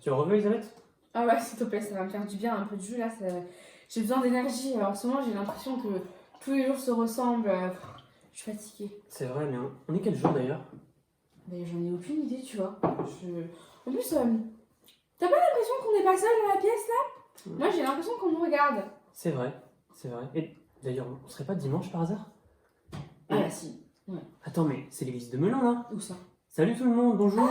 Tu le veux, Elisabeth? Ah ouais, s'il te plaît, ça va me faire du bien, un peu de jus là. J'ai besoin d'énergie. En ce moment, j'ai l'impression que tous les jours se ressemblent. Je suis fatiguée. C'est vrai, mais on est quel jour d'ailleurs? Mais j'en ai aucune idée, tu vois. En plus, t'as pas l'impression qu'on n'est pas seul dans la pièce là? Moi, j'ai l'impression qu'on nous regarde. C'est vrai, c'est vrai. Et d'ailleurs, on serait pas dimanche par hasard? Ah bah si. Ouais. Attends, mais c'est l'église de Melun là? Où ça? Salut tout le monde, bonjour!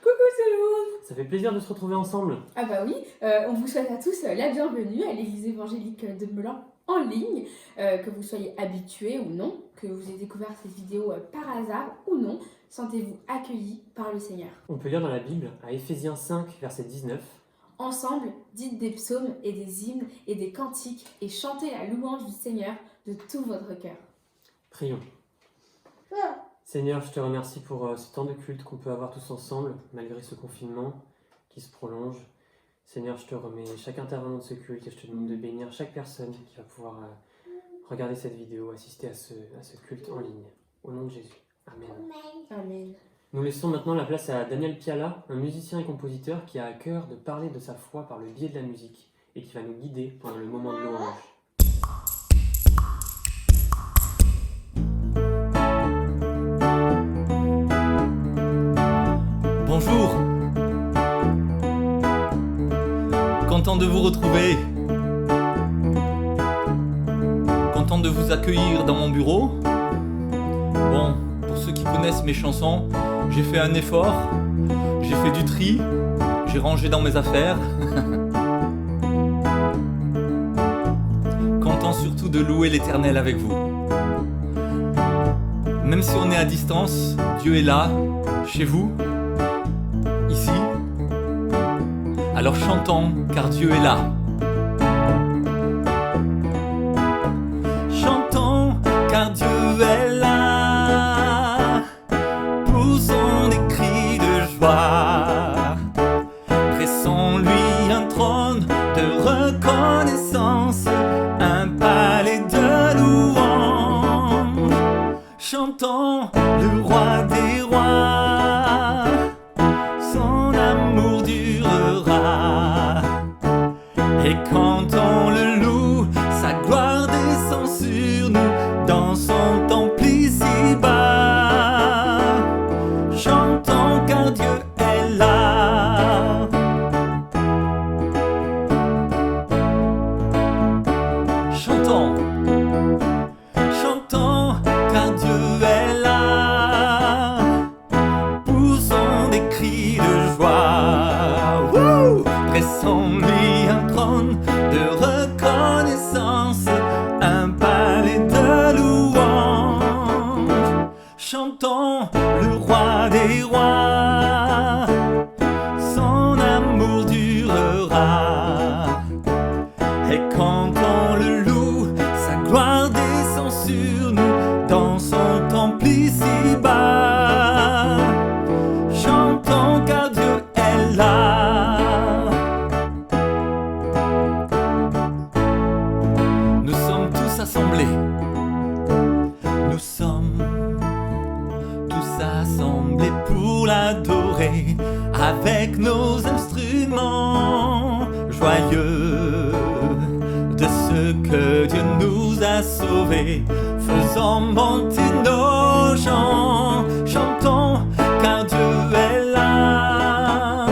Coucou tout le monde! Ça fait plaisir de se retrouver ensemble. Ah bah oui, on vous souhaite à tous la bienvenue à l'église évangélique de Melun en ligne, que vous soyez habitués ou non, que vous ayez découvert cette vidéo par hasard ou non, sentez-vous accueillis par le Seigneur. On peut lire dans la Bible, à Éphésiens 5, verset 19. Ensemble, dites des psaumes et des hymnes et des cantiques et chantez la louange du Seigneur de tout votre cœur. Prions. Seigneur, je te remercie pour ce temps de culte qu'on peut avoir tous ensemble, malgré ce confinement qui se prolonge. Seigneur, je te remets chaque intervenant de ce culte et je te demande de bénir chaque personne qui va pouvoir regarder cette vidéo, assister à ce culte en ligne. Au nom de Jésus. Amen. Amen. Nous laissons maintenant la place à Daniel Piala, un musicien et compositeur qui a à cœur de parler de sa foi par le biais de la musique et qui va nous guider pendant le moment de louange. Bonjour, content de vous retrouver, content de vous accueillir dans mon bureau. Bon, pour ceux qui connaissent mes chansons, j'ai fait un effort, j'ai fait du tri, j'ai rangé dans mes affaires. Content surtout de louer l'Éternel avec vous. Même si on est à distance, Dieu est là, chez vous. Ici, alors chantons car Dieu est là. Chantons car Dieu est là. Poussons des cris de joie. Pressons-lui un trône de reconnaissance, un palais de louange. Chantons le roi des rois. Son amour durera. Et quand on le loue, sa gloire descend sur nous dans son temple ici-bas. Chantons car Dieu est là. Chantons, chantons car Dieu est là. Poussons des cris de joie. Wouh! Pressons-lui un trône de reconnaissance, un palais de louange. Chantons le roi des rois. Son amour durera. Et quand on le loue, sa gloire descend sur nous dans son temple ici-bas. Chantons car Dieu est là. Nous sommes tous assemblés. Nous sommes tous assemblés pour l'adorer avec nos instruments joyeux de ce que Dieu nous a sauvés. Faisons monter nos chants, chantons car Dieu est là.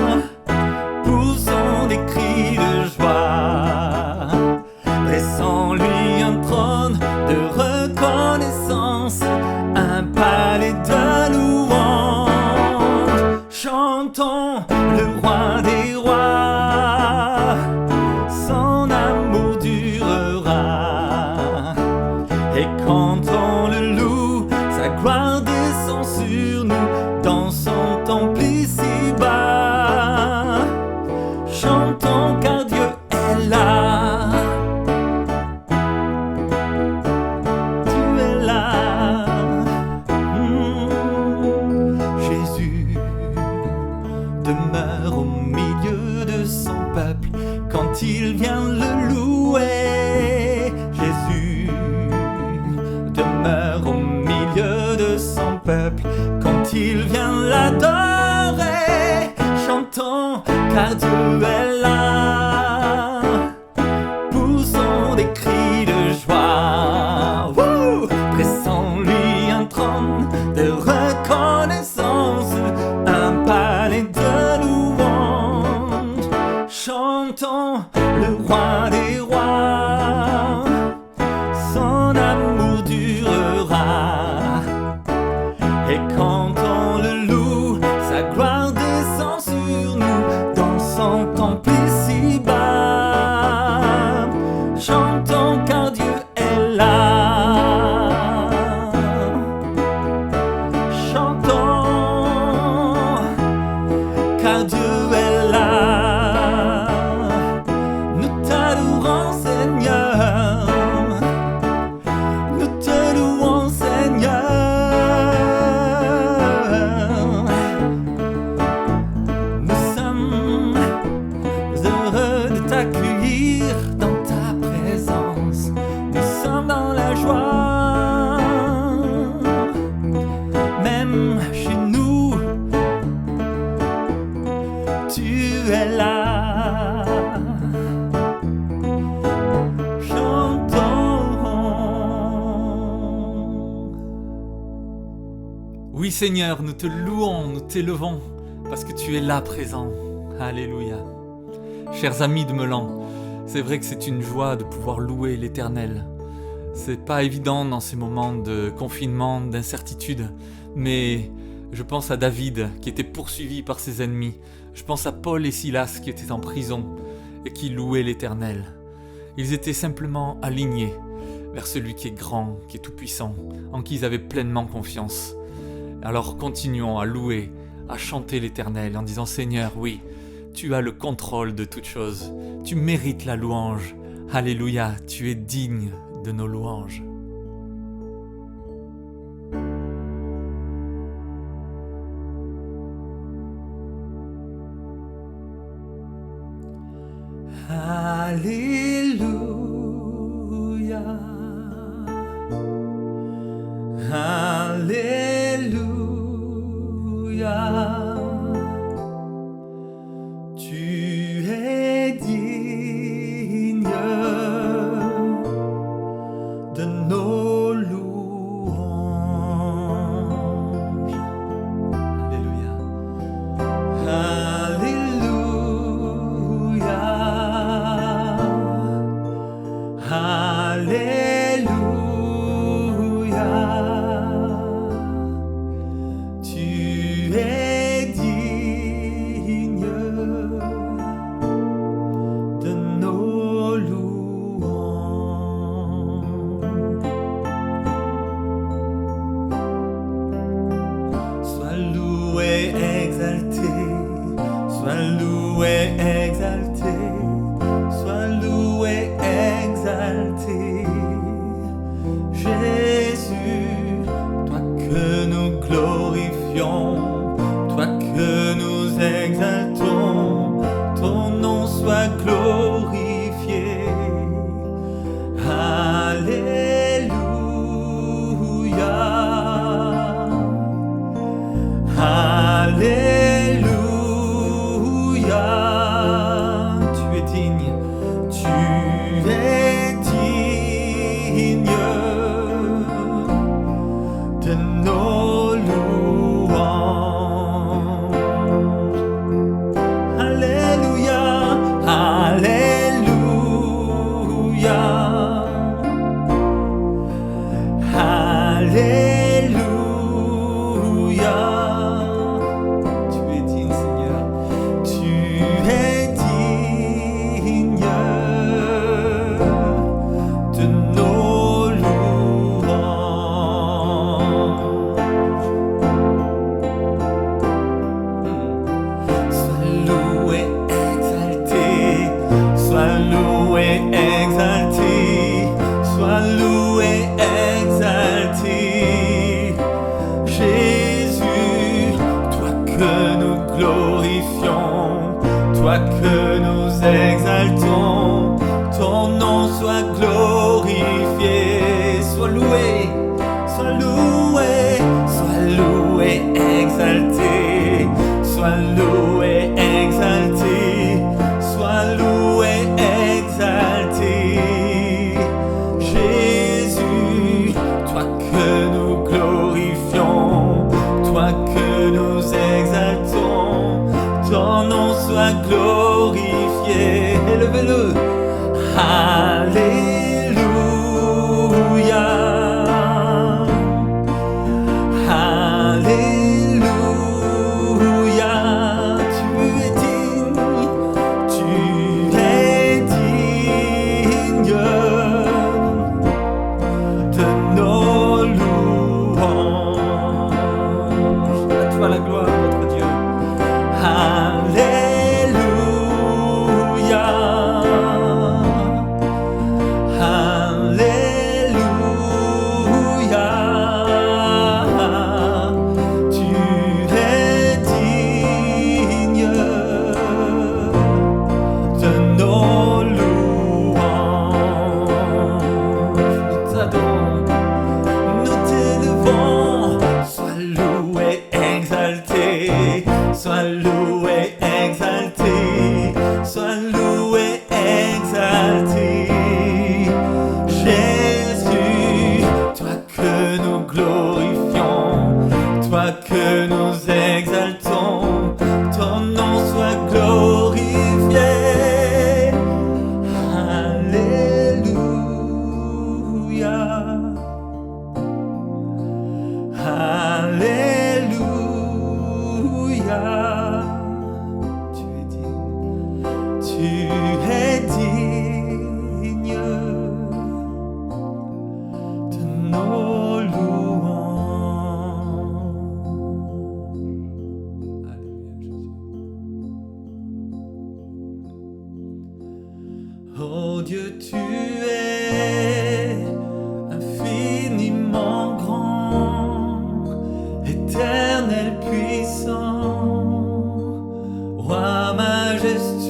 Poussons des cris de joie. Laissons-lui un trône de reconnaissance, un palais de louange. Chantons le roi des rois. Son amour durera. Et quand on le loue, sa gloire descend sur nous dans son temple ici-bas. Chantons car Dieu est là. Dieu est là. Jésus demeure au milieu de son peuple quand il vient le louer. Jésus demeure au milieu de son peuple quand il vient l'adorer. Chantons chantons car Dieu est là. Poussons des cris de joie, pressons-lui un trône de reconnaissance, un palais de louange. Chantons le roi des rois, son amour durera. Et quand on le loue, sa gloire descend sur nous dans son temple ici-bas. Chantons car Dieu est là. Chantons car Dieu est là. Nous t'adorons Seigneur, nous te louons Seigneur. Nous sommes heureux de t'accueillir dans ta présence. Nous sommes dans la joie, même chez nous, tu es là. Chantons. Oui Seigneur, nous te louons, nous t'élevons, parce que tu es là présent. Alléluia. Chers amis de Melan, c'est vrai que c'est une joie de pouvoir louer l'Éternel. C'est pas évident dans ces moments de confinement, d'incertitude, mais je pense à David qui était poursuivi par ses ennemis. Je pense à Paul et Silas qui étaient en prison et qui louaient l'Éternel. Ils étaient simplement alignés vers celui qui est grand, qui est tout-puissant, en qui ils avaient pleinement confiance. Alors continuons à louer, à chanter l'Éternel en disant « Seigneur, oui, tu as le contrôle de toutes choses, tu mérites la louange. Alléluia, tu es digne de nos louanges. » Alléluia, Alléluia, tu es digne de nos louanges. Alléluia, Alléluia, Alléluia, tu es digne de nos louanges. Sois loué, exalté, sois loué, exalté, sois loué, exalté. Jésus, toi que nous glorifions, toi que nous exaltons, ton nom soit glorifié. Alléluia, Alléluia, tu es digne, tu es digne de nos louanges. Alléluia, Alléluia, Alléluia, tu es digne Seigneur, tu es digne de nos louanges. Sois loué, exalté, sois loué, exalté, sois loué, exalté. Jésus, toi que nous glorifions, toi que nous exaltons, ton nom soit glorifié. Sois loué, sois loué, sois loué, exalté, sois loué, exalté. vent. Sois loué, exalté, sois loué, exalté, sois loué, exalté. Jésus, toi que nous glorifions, toi que nous exaltons, ton nom soit glorifié. Alléluia. Alléluia. Tu es digne, tu es digne de nos louanges. Alléluia, Jésus. Oh Dieu, tu es infiniment grand, éternel puissant, roi majestueux.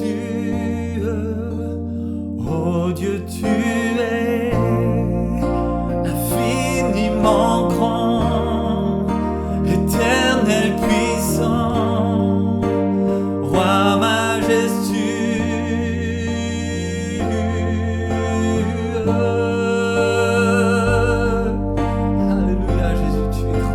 Oh Dieu, tu es infiniment grand, éternel puissant, roi majestueux. Alléluia, Jésus, tu es grand.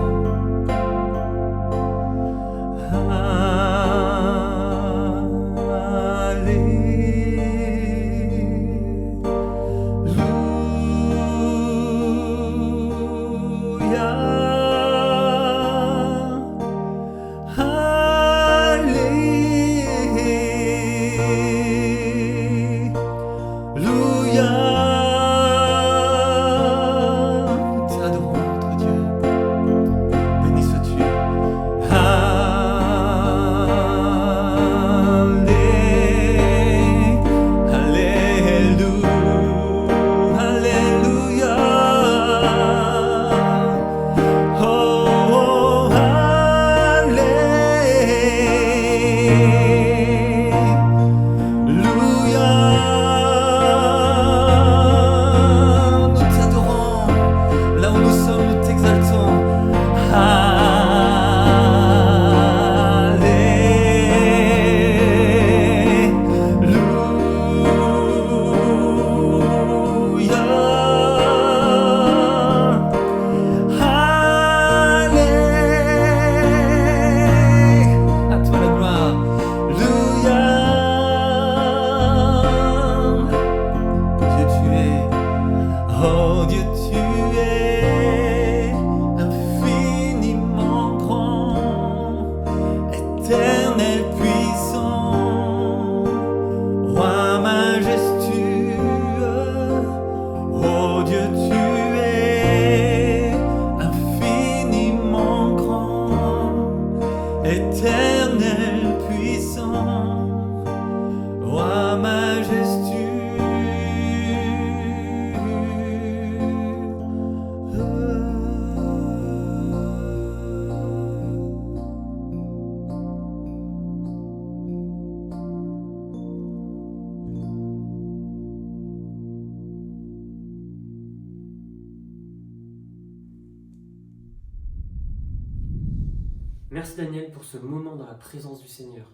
Merci Daniel pour ce moment dans la présence du Seigneur.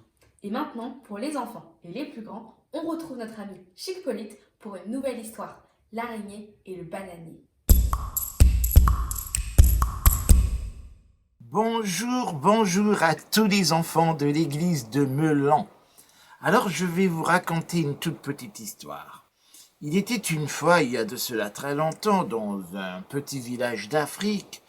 Et maintenant, pour les enfants et les plus grands, on retrouve notre ami Chic Polite pour une nouvelle histoire, l'araignée et le bananier. Bonjour à tous les enfants de l'église de Meulan. Alors je vais vous raconter une toute petite histoire. Il était une fois, il y a de cela très longtemps, dans un petit village d'Afrique,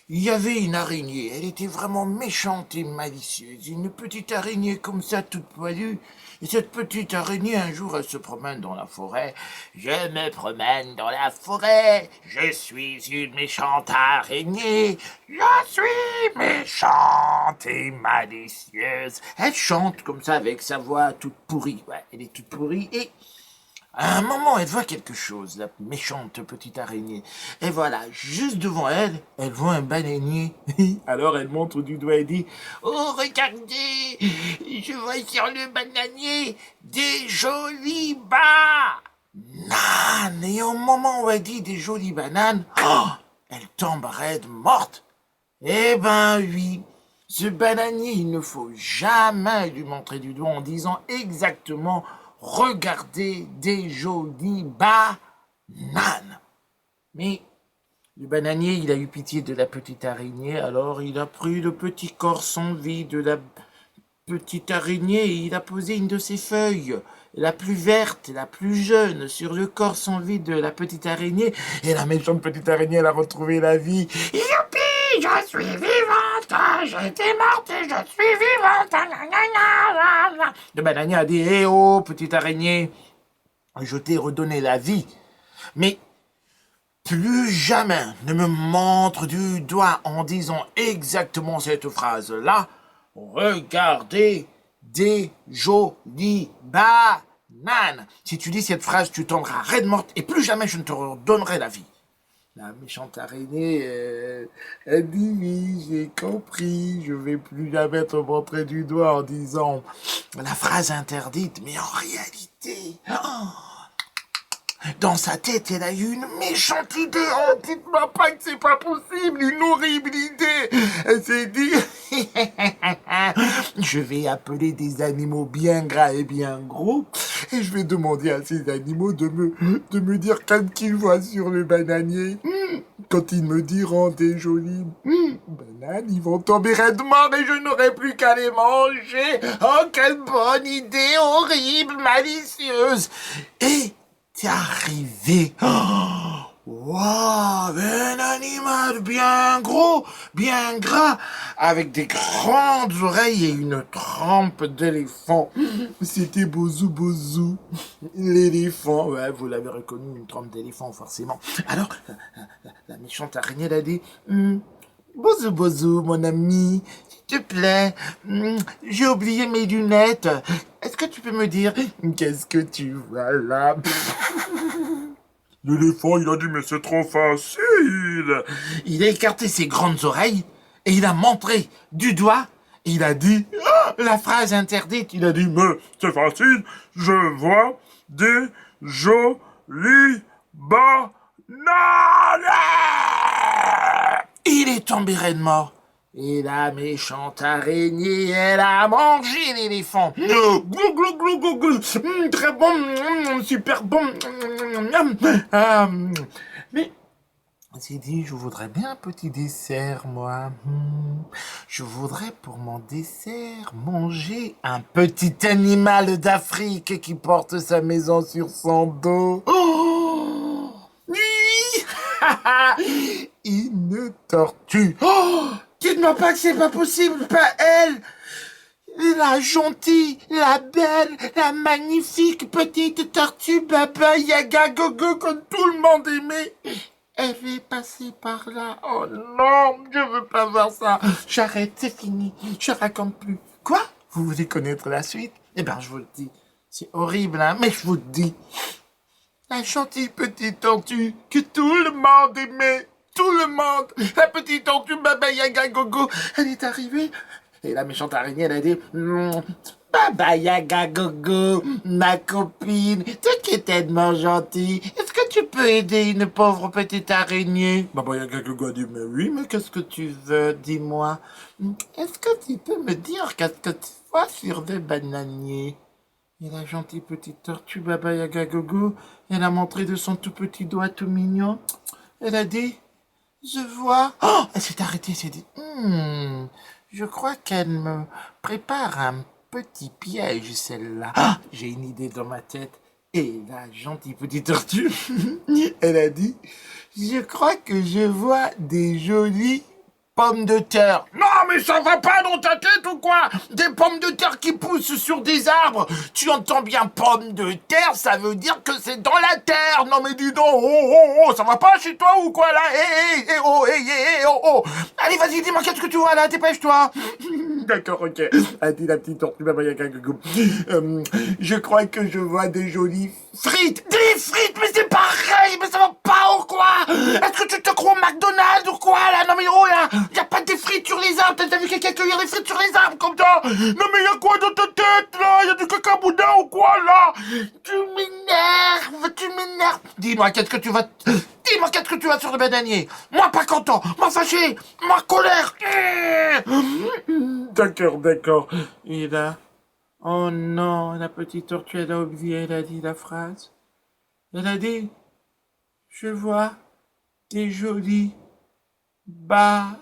il y avait une araignée. Elle était vraiment méchante et malicieuse. Une petite araignée comme ça, toute poilue. Et cette petite araignée, un jour, elle se promène dans la forêt. Je me promène dans la forêt. Je suis une méchante araignée. Je suis méchante et malicieuse. Elle chante comme ça avec sa voix toute pourrie. Ouais, elle est toute pourrie et... à un moment, elle voit quelque chose, la méchante petite araignée. Et voilà, juste devant elle, elle voit un bananier. Alors elle montre du doigt et dit « Oh, regardez, je vois sur le bananier des jolies bananes. » Et au moment où elle dit des jolies bananes, oh, elle tombe raide morte. Eh ben oui, ce bananier, il ne faut jamais lui montrer du doigt en disant exactement « Regardez des jolies bananes ». Mais le bananier, il a eu pitié de la petite araignée, alors il a pris le petit corps sans vie de la petite araignée et il a posé une de ses feuilles, la plus verte, la plus jeune, sur le corps sans vie de la petite araignée. Et la méchante petite araignée, elle a retrouvé la vie. Youpi, je suis vivante, j'étais morte et je suis vivante. Le bananier a dit, eh oh, petite araignée, je t'ai redonné la vie, mais plus jamais ne me montre du doigt en disant exactement cette phrase-là. Regardez des jolies bananes. Si tu dis cette phrase, tu tomberas raide morte et plus jamais je ne te redonnerai la vie. La méchante araignée, elle dit oui, j'ai compris, je vais plus jamais te montrer du doigt en disant la phrase interdite, mais en réalité... Dans sa tête, elle a eu une méchante idée. Oh, dites-moi pas que c'est pas possible, une horrible idée. Elle s'est dit, je vais appeler des animaux bien gras et bien gros, et je vais demander à ces animaux de me dire quand qu'ils voient sur le bananier. Quand ils me diront des jolies bananes, ils vont tomber raide mort et je n'aurai plus qu'à les manger. Oh, quelle bonne idée, horrible, malicieuse. Et c'est arrivé. Wow, un animal bien gros, bien gras, avec des grandes oreilles et une trempe d'éléphant. C'était Bouzou Bouzou, l'éléphant. Ouais, vous l'avez reconnu, une trempe d'éléphant, forcément. Alors, la méchante araignée l'a dit, Bouzou Bouzou, mon ami, s'il te plaît, j'ai oublié mes lunettes. Est-ce que tu peux me dire, qu'est-ce que tu vois là? L'éléphant, il a dit, mais c'est trop facile. Il a écarté ses grandes oreilles et il a montré du doigt. Et il a dit, la phrase interdite. Il a dit, mais c'est facile, je vois des jolies bananes. Il est tombé raide mort. Et la méchante araignée, elle a mangé l'éléphant. Glou, glou, glou, glou, glou. Très bon, super bon. Mais elle s'est dit, je voudrais bien un petit dessert, moi. Je voudrais pour mon dessert manger un petit animal d'Afrique qui porte sa maison sur son dos. Oh oui. Une tortue. Oh, dites-moi pas que c'est pas possible, pas elle. La gentille, la belle, la magnifique petite tortue Baba Yaga Gogo que tout le monde aimait. Elle est passée par là. Oh non, je veux pas voir ça. J'arrête, c'est fini. Je raconte plus. Quoi? Vous voulez connaître la suite? Eh ben, je vous le dis. C'est horrible, hein, mais je vous le dis. La gentille petite tortue que tout le monde aimait. Tout le monde. La petite tortue Baba Yaga Gogo. Elle est arrivée. Et la méchante araignée, elle a dit, Baba Yaga Gogo, ma copine, toi qui es tellement gentille, est-ce que tu peux aider une pauvre petite araignée? Baba Yaga Gogo a dit, mais oui, mais qu'est-ce que tu veux, dis-moi. Est-ce que tu peux me dire qu'est-ce que tu vois sur des bananiers? Et la gentille petite tortue Baba Yaga Gogo, elle a montré de son tout petit doigt tout mignon. Elle a dit, je vois. Oh, elle s'est arrêtée, elle s'est dit, je crois qu'elle me prépare un petit piège, celle-là. Ah, j'ai une idée dans ma tête. Et la gentille petite tortue, elle a dit, je crois que je vois des jolies pommes de terre. Non, mais ça va pas dans ta tête ou quoi? Des pommes de terre qui poussent sur des arbres. Tu entends bien pommes de terre, ça veut dire que c'est dans la terre. Non, mais dis donc, oh, ça va pas chez toi ou quoi là? Oh. Allez, vas-y, dis-moi qu'est-ce que tu vois là, dépêche-toi. D'accord, ok, a dit la petite tortue Baba Yaga Gogo. Je crois que je vois des jolies frites. Des frites, mais c'est pareil, mais ça va pas ou quoi? Est-ce que tu te crois au McDonald's ou quoi là? Non mais oh là, y a pas des frites sur les arbres. T'as vu quelqu'un cueillir des frites sur les arbres comme ça? Non mais y'a quoi dans ta tête là? Y'a du caca boudin ou quoi là? Tu m'énerves. Dis-moi qu'est-ce que tu vas sur le bananier? Moi pas content, moi fâché, moi colère. D'accord. Et là? Oh non, la petite tortue, elle a oublié, elle a dit la phrase. Elle a dit, je vois des jolis bas.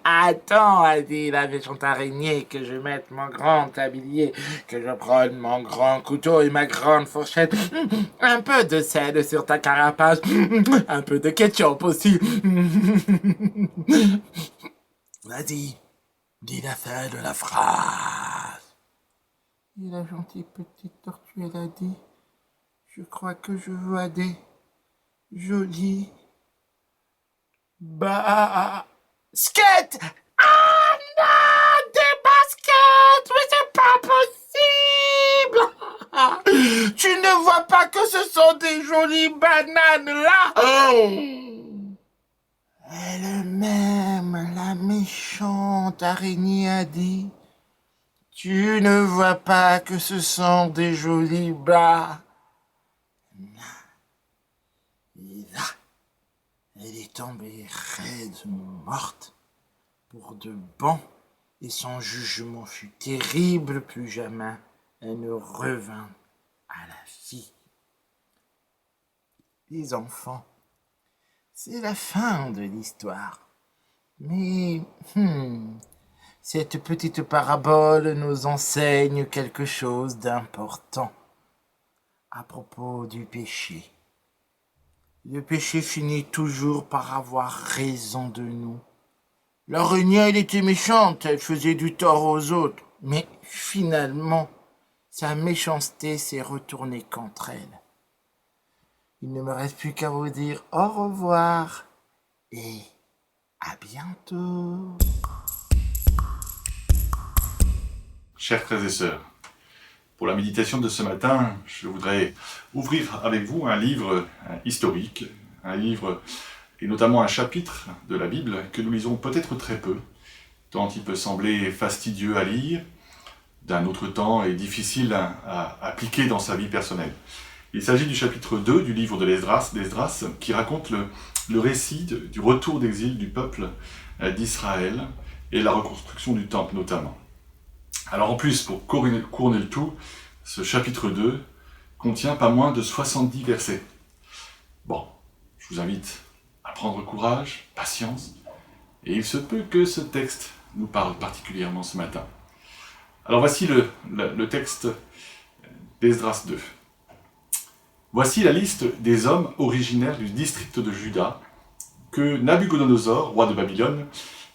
Attends, a dit la méchante araignée, que je mette mon grand tablier, que je prenne mon grand couteau et ma grande fourchette, un peu de sel sur ta carapace, un peu de ketchup aussi. Vas-y, dis la fin de la phrase. Et la gentille petite tortue, elle a dit, je crois que je vois des jolis baskets. Ah non, des baskets, mais c'est pas possible. Tu ne vois pas que ce sont des jolies bananes là? Elle-même, la méchante araignée a dit, tu ne vois pas que ce sont des jolis bas. Et là, elle est tombée raide, morte, pour de bon, et son jugement fut terrible, plus jamais elle ne revint à la vie. Les enfants, c'est la fin de l'histoire. Mais, cette petite parabole nous enseigne quelque chose d'important à propos du péché. Le péché finit toujours par avoir raison de nous. L'araignée, elle était méchante, elle faisait du tort aux autres, mais finalement, sa méchanceté s'est retournée contre elle. Il ne me reste plus qu'à vous dire au revoir et à bientôt. Chers frères et sœurs, pour la méditation de ce matin, je voudrais ouvrir avec vous un livre historique, un livre et notamment un chapitre de la Bible que nous lisons peut-être très peu, tant il peut sembler fastidieux à lire, d'un autre temps et difficile à appliquer dans sa vie personnelle. Il s'agit du chapitre 2 du livre de l'Esdras, qui raconte le récit du retour d'exil du peuple d'Israël et la reconstruction du temple notamment. Alors en plus, pour couronner le tout, ce chapitre 2 contient pas moins de 70 versets. Bon, je vous invite à prendre courage, patience, et il se peut que ce texte nous parle particulièrement ce matin. Alors voici le texte d'Esdras 2. Voici la liste des hommes originaires du district de Juda que Nabuchodonosor, roi de Babylone,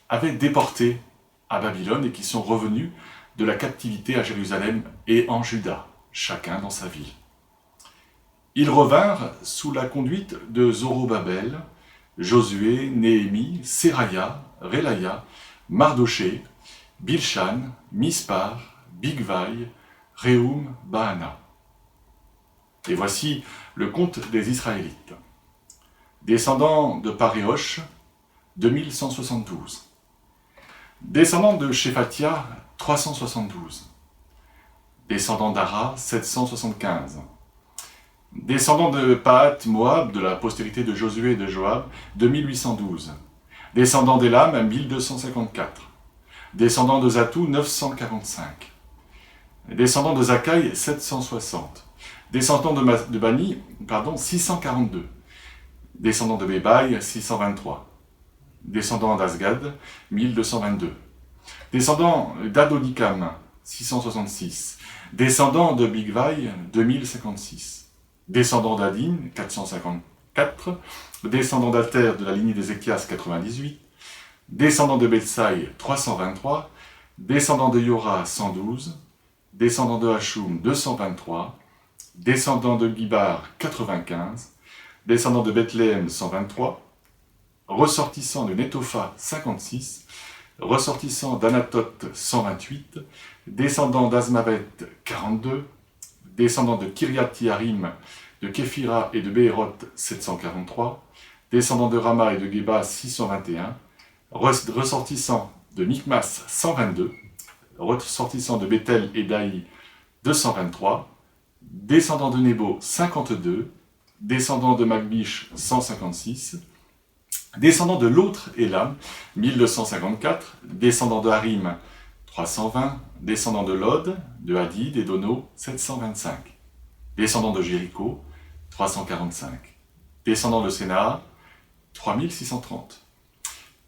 avait déportés à Babylone et qui sont revenus de la captivité à Jérusalem et en Juda, chacun dans sa ville. Ils revinrent sous la conduite de Zorobabel, Josué, Néhémie, Seraya, Relaya, Mardoché, Bilshan, Mispar, Bigvaï, Réhum, Baana. Et voici le compte des Israélites. Descendants de Paréosh, 2172. Descendants de Shephatia, 372. Descendants d'Ara, 775. Descendants de Pahat Moab, de la postérité de Josué et de Joab, 2812. Descendants d'Élam, 1254. Descendants de Zatou, 945. Descendants de Zakkai, 760. Descendants de Bani, 642. Descendants de Bébaï, 623. Descendants d'Asgad, 1222. Descendants d'Adonikam, 666. Descendants de Bigvaï, 2056. Descendants d'Adin, 454. Descendants d'Alter de la lignée d'Ézéchias, 98. Descendants de Betsaï, 323. Descendants de Yora, 112. Descendants de Hachum, 223. Descendants de Gibar, 95. Descendants de Bethléem, 123. Ressortissants de Netopha, 56. Ressortissants d'Anatoth, 128. Descendants d'Azmavet, 42. Descendants de Kiryat-Yarim, de Képhira et de Béhéroth, 743. Descendants de Rama et de Geba, 621. ressortissants de Micmas 122, ressortissants de Bethel et d'Aï 223, descendants de Nebo 52, descendants de Magbish 156, descendants de l'autre Élam 1254, descendants de Harim 320, descendants de Lod, de Hadid et d'Ono 725, descendants de Jéricho 345, descendants de Sénaa 3630.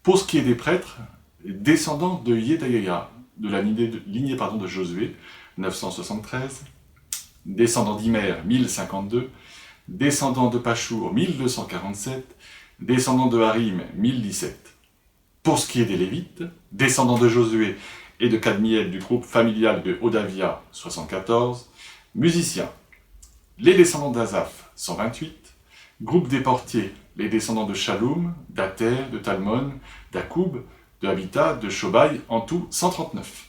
Pour ce qui est des prêtres, descendants de Yédaïa, de la lignée de Josué 973, descendants d'Imer 1052, descendants de Pachour 1247, descendants de Harim 1017. Pour ce qui est des Lévites, descendants de Josué et de Kadmiel du groupe familial de Hodavia 74, musiciens, les descendants d'Azaph 128, groupe des portiers, les descendants de Shalom, d'Ater, de Talmon, d'Akoub, de Habitat, de Shobai, en tout 139.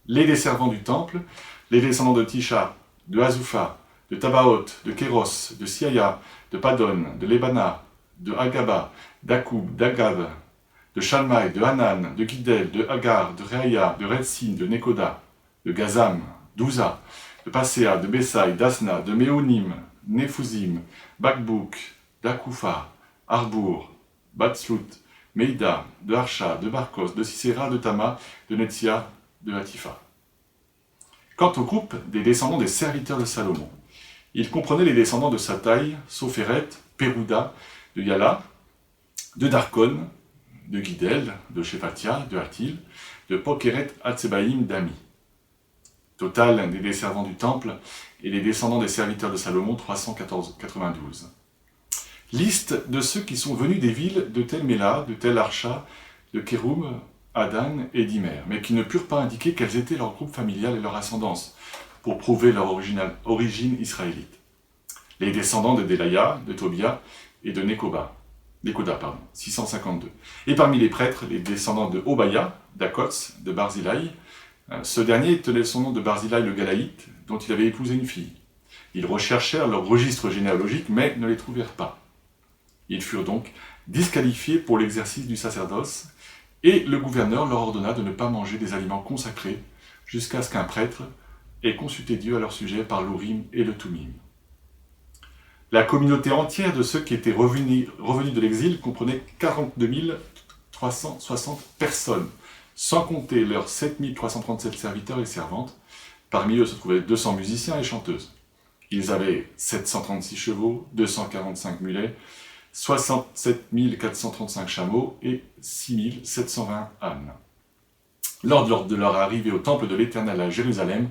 Les desservants du temple, les descendants de Tisha, de Azoufa, de Tabaot, de Kéros, de Siaya, de Padon, de Lebana, de Agaba, d'Akoub, d'Agab, de Shalmai, de Hanan, de Gidel, de Hagar, de Reaya, de Retsin, de Nekoda, de Gazam, d'Uza, de Pasea, de Bessaï, d'Asna, de Méonim, Nephuzim, Bakbouk, d'Akoufa, Arbour, Batslout, Meida, de Harsha, de Barkos, de Sisera, de Tama, de Netzia, de Hatifa. Quant au groupe des descendants des serviteurs de Salomon, il comprenait les descendants de Sataï, Sopheret, Pérouda, de Yala, de Darkon, de Gidel, de Shefatia, de Hatil, de Pokeret Hatsebaïm d'Ami. Total des desservants du temple et les descendants des serviteurs de Salomon 392. Liste de ceux qui sont venus des villes de Tel Méla, de Tel Archa, de Kéroum, Adan et d'Imer, mais qui ne purent pas indiquer quels étaient leur groupe familial et leur ascendance, pour prouver leur origine israélite. Les descendants de Delaya, de Tobia et de Nekoda, 652. Et parmi les prêtres, les descendants de Obaya, d'Akots, de Barzilai. Ce dernier tenait son nom de Barzilai le Galaïte, dont il avait épousé une fille. Ils recherchèrent leur registre généalogique, mais ne les trouvèrent pas. Ils furent donc disqualifiés pour l'exercice du sacerdoce, et le gouverneur leur ordonna de ne pas manger des aliments consacrés jusqu'à ce qu'un prêtre ait consulté Dieu à leur sujet par l'Urim et le Tumim. La communauté entière de ceux qui étaient revenus de l'exil comprenait 42 360 personnes, sans compter leurs 7 337 serviteurs et servantes. Parmi eux se trouvaient 200 musiciens et chanteuses. Ils avaient 736 chevaux, 245 mulets, 67 435 chameaux et 6 720 ânes. Lors de leur arrivée au temple de l'Éternel à Jérusalem,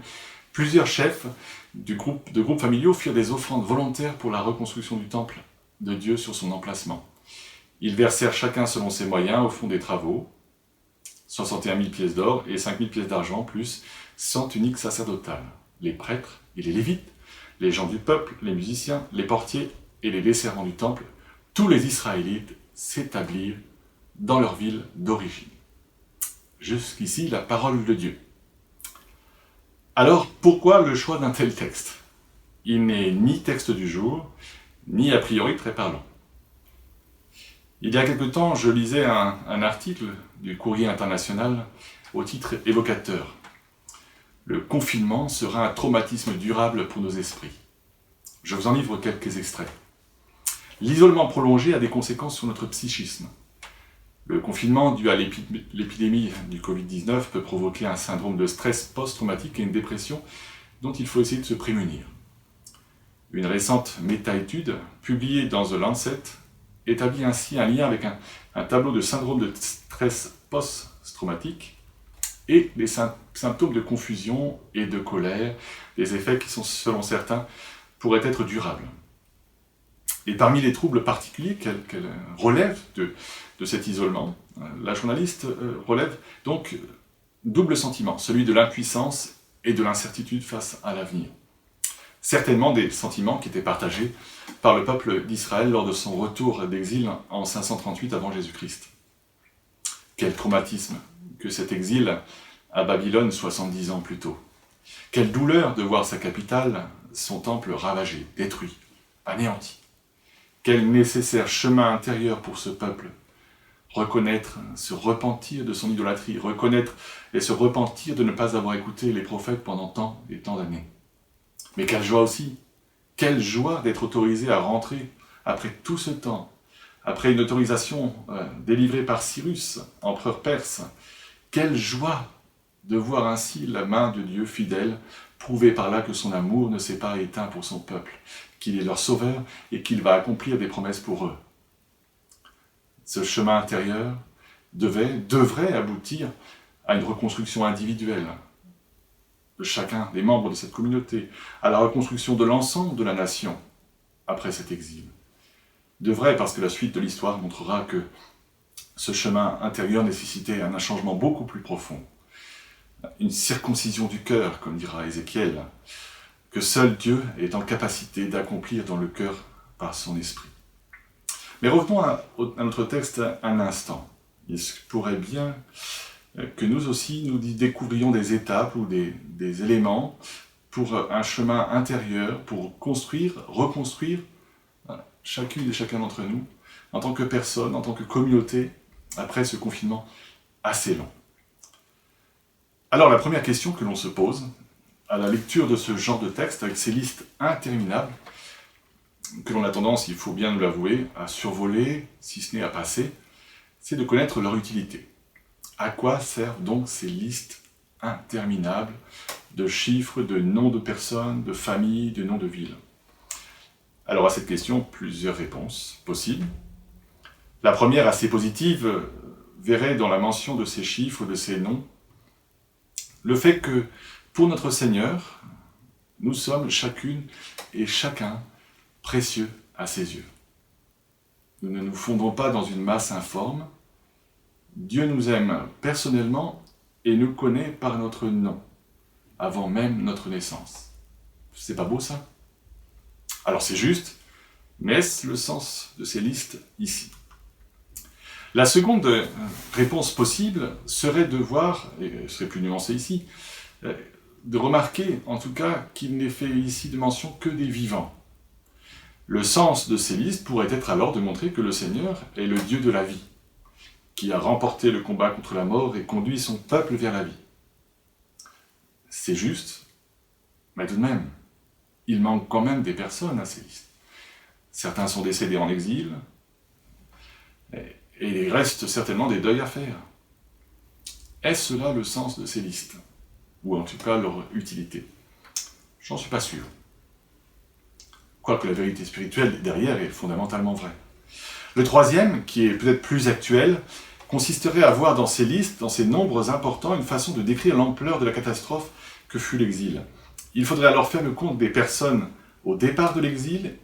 plusieurs chefs de groupes familiaux firent des offrandes volontaires pour la reconstruction du temple de Dieu sur son emplacement. Ils versèrent chacun selon ses moyens au fond des travaux, 61 000 pièces d'or et 5 000 pièces d'argent, plus 100 tuniques sacerdotales. Les prêtres et les lévites, les gens du peuple, les musiciens, les portiers et les desservants du temple, tous les Israélites s'établirent dans leur ville d'origine. Jusqu'ici, la parole de Dieu. Alors, pourquoi le choix d'un tel texte? Il n'est ni texte du jour, ni a priori très parlant. Il y a quelque temps, je lisais un article du Courrier international au titre évocateur. Le confinement sera un traumatisme durable pour nos esprits. Je vous en livre quelques extraits. L'isolement prolongé a des conséquences sur notre psychisme. Le confinement dû à l'épidémie du Covid-19 peut provoquer un syndrome de stress post-traumatique et une dépression dont il faut essayer de se prémunir. Une récente méta-étude, publiée dans The Lancet, établit ainsi un lien avec un tableau de syndrome de stress post-traumatique et des symptômes de confusion et de colère, des effets qui sont, selon certains, pourraient être durables. Et parmi les troubles particuliers qu'elle relève de cet isolement, la journaliste relève donc double sentiment, celui de l'impuissance et de l'incertitude face à l'avenir. Certainement des sentiments qui étaient partagés par le peuple d'Israël lors de son retour d'exil en 538 avant Jésus-Christ. Quel traumatisme que cet exil à Babylone 70 ans plus tôt. Quelle douleur de voir sa capitale, son temple ravagé, détruit, anéanti. Quel nécessaire chemin intérieur pour ce peuple, reconnaître, se repentir de son idolâtrie, reconnaître et se repentir de ne pas avoir écouté les prophètes pendant tant et tant d'années. Mais quelle joie aussi! Quelle joie d'être autorisé à rentrer après tout ce temps, après une autorisation délivrée par Cyrus, empereur perse. Quelle joie de voir ainsi la main de Dieu fidèle, prouver par là que son amour ne s'est pas éteint pour son peuple, qu'il est leur sauveur et qu'il va accomplir des promesses pour eux. Ce chemin intérieur devrait aboutir à une reconstruction individuelle de chacun des membres de cette communauté, à la reconstruction de l'ensemble de la nation après cet exil. Devrait, parce que la suite de l'histoire montrera que ce chemin intérieur nécessitait un changement beaucoup plus profond, une circoncision du cœur, comme dira Ézéchiel, que seul Dieu est en capacité d'accomplir dans le cœur par son esprit. Mais revenons à notre texte un instant. Il se pourrait bien que nous aussi, nous découvrions des étapes ou des éléments pour un chemin intérieur, pour construire, reconstruire chacune et chacun d'entre nous, en tant que personne, en tant que communauté, après ce confinement assez long. Alors la première question que l'on se pose, à la lecture de ce genre de texte, avec ces listes interminables, que l'on a tendance, il faut bien nous l'avouer, à survoler, si ce n'est à passer, c'est de connaître leur utilité. À quoi servent donc ces listes interminables de chiffres, de noms de personnes, de familles, de noms de villes? Alors à cette question, plusieurs réponses possibles. La première, assez positive, verrait dans la mention de ces chiffres, de ces noms, le fait que, pour notre Seigneur, nous sommes chacune et chacun précieux à ses yeux. Nous ne nous fondons pas dans une masse informe. Dieu nous aime personnellement et nous connaît par notre nom, avant même notre naissance. C'est pas beau ça? Alors c'est juste, mais est-ce le sens de ces listes ici? La seconde réponse possible serait de voir, et je serai plus nuancé ici, de remarquer en tout cas qu'il n'est fait ici de mention que des vivants. Le sens de ces listes pourrait être alors de montrer que le Seigneur est le Dieu de la vie, qui a remporté le combat contre la mort et conduit son peuple vers la vie. C'est juste, mais tout de même, il manque quand même des personnes à ces listes. Certains sont décédés en exil, et il reste certainement des deuils à faire. Est-ce là le sens de ces listes? Ou en tout cas leur utilité? J'en suis pas sûr. Quoique la vérité spirituelle derrière est fondamentalement vraie. Le troisième, qui est peut-être plus actuel, consisterait à voir dans ces listes, dans ces nombres importants, une façon de décrire l'ampleur de la catastrophe que fut l'exil. Il faudrait alors faire le compte des personnes au départ de l'exil,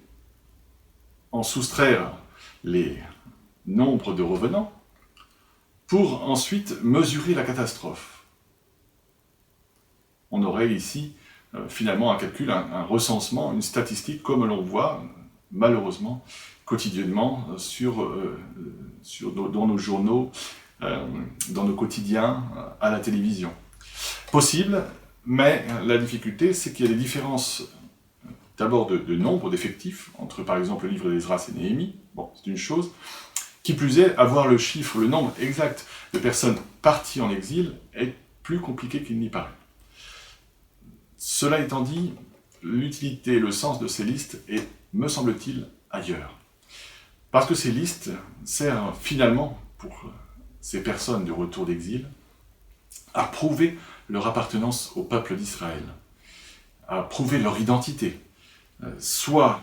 en soustraire les nombres de revenants, pour ensuite mesurer la catastrophe. On aurait ici finalement un calcul, un recensement, une statistique, comme l'on voit malheureusement quotidiennement dans nos journaux, dans nos quotidiens, à la télévision. Possible, mais la difficulté, c'est qu'il y a des différences d'abord de nombre d'effectifs, entre par exemple le livre d'Esdras et Néhémie, bon, c'est une chose. Qui plus est, avoir le chiffre, le nombre exact de personnes parties en exil est plus compliqué qu'il n'y paraît. Cela étant dit, l'utilité, le sens de ces listes est, me semble-t-il, ailleurs. Parce que ces listes servent finalement, pour ces personnes du retour d'exil, à prouver leur appartenance au peuple d'Israël, à prouver leur identité, soit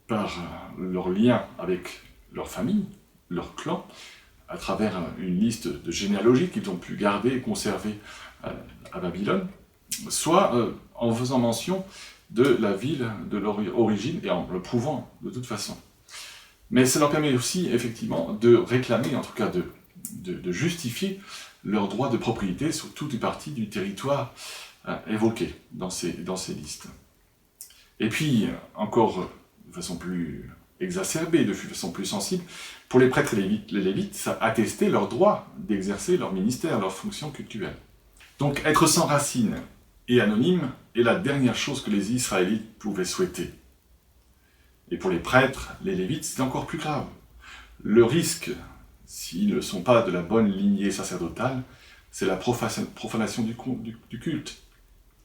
par leur lien avec leur famille, leur clan, à travers une liste de généalogies qu'ils ont pu garder et conserver à Babylone, soit en faisant mention de la ville de leur origine et en le prouvant de toute façon. Mais ça leur permet aussi effectivement de réclamer, en tout cas de justifier leur droit de propriété sur toute une partie du territoire évoqué dans ces listes. Et puis, encore de façon plus exacerbée, de façon plus sensible, pour les prêtres et les lévites, ça attestait leur droit d'exercer leur ministère, leur fonction cultuelle. Donc être sans racines et anonyme est la dernière chose que les Israélites pouvaient souhaiter. Et pour les prêtres, les lévites, c'est encore plus grave. Le risque, s'ils ne sont pas de la bonne lignée sacerdotale, c'est la profanation du culte.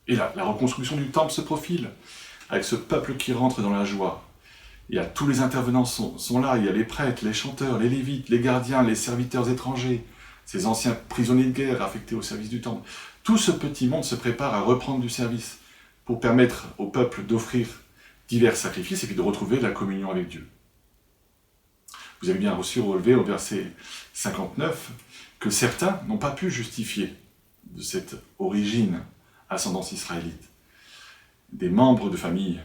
Et la reconstruction du temple se profile, avec ce peuple qui rentre dans la joie. Tous les intervenants sont là, il y a les prêtres, les chanteurs, les lévites, les gardiens, les serviteurs étrangers, ces anciens prisonniers de guerre affectés au service du temple. Tout ce petit monde se prépare à reprendre du service pour permettre au peuple d'offrir divers sacrifices et puis de retrouver la communion avec Dieu. Vous avez bien reçu relevé au verset 59 que certains n'ont pas pu justifier de cette origine ascendance israélite. Des membres de famille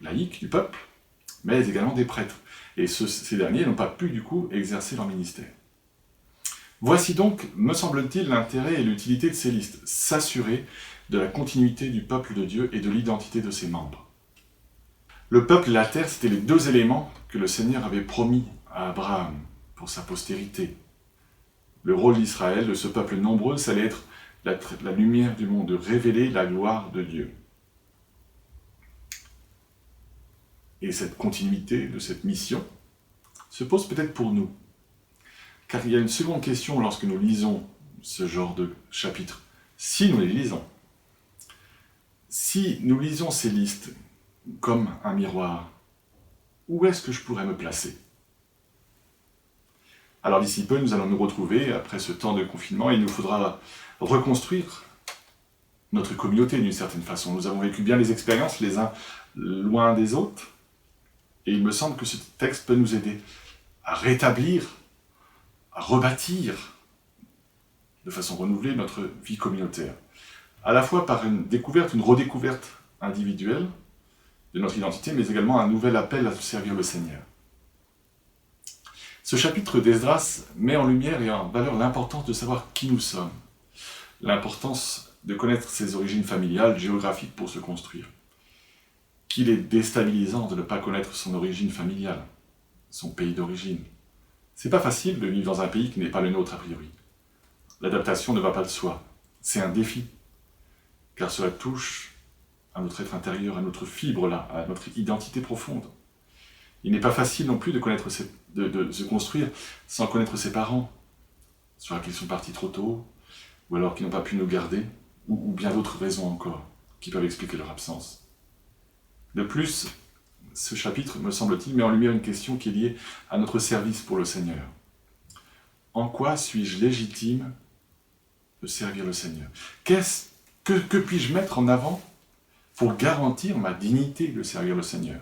laïque du peuple, mais également des prêtres. Et ces derniers n'ont pas pu du coup exercer leur ministère. Voici donc, me semble-t-il, l'intérêt et l'utilité de ces listes. S'assurer de la continuité du peuple de Dieu et de l'identité de ses membres. Le peuple et la terre, c'était les deux éléments que le Seigneur avait promis à Abraham pour sa postérité. Le rôle d'Israël, de ce peuple nombreux, ça allait être la lumière du monde, de révéler la gloire de Dieu. Et cette continuité de cette mission se pose peut-être pour nous. Car il y a une seconde question lorsque nous lisons ce genre de chapitres. Si nous les lisons, si nous lisons ces listes comme un miroir, où est-ce que je pourrais me placer? Alors d'ici peu, nous allons nous retrouver après ce temps de confinement et il nous faudra reconstruire notre communauté d'une certaine façon. Nous avons vécu bien les expériences les uns loin des autres et il me semble que ce texte peut nous aider à rétablir, à rebâtir de façon renouvelée notre vie communautaire. À la fois par une découverte, une redécouverte individuelle de notre identité, mais également un nouvel appel à servir le Seigneur. Ce chapitre d'Esdras met en lumière et en valeur l'importance de savoir qui nous sommes, l'importance de connaître ses origines familiales, géographiques pour se construire. Qu'il est déstabilisant de ne pas connaître son origine familiale, son pays d'origine. C'est pas facile de vivre dans un pays qui n'est pas le nôtre a priori. L'adaptation ne va pas de soi. C'est un défi, car cela touche à notre être intérieur, à notre fibre là, à notre identité profonde. Il n'est pas facile non plus de se construire sans connaître ses parents, soit qu'ils sont partis trop tôt, ou alors qu'ils n'ont pas pu nous garder, ou bien d'autres raisons encore qui peuvent expliquer leur absence. De plus, ce chapitre, me semble-t-il, met en lumière une question qui est liée à notre service pour le Seigneur. En quoi suis-je légitime de servir le Seigneur? Que puis-je mettre en avant pour garantir ma dignité de servir le Seigneur?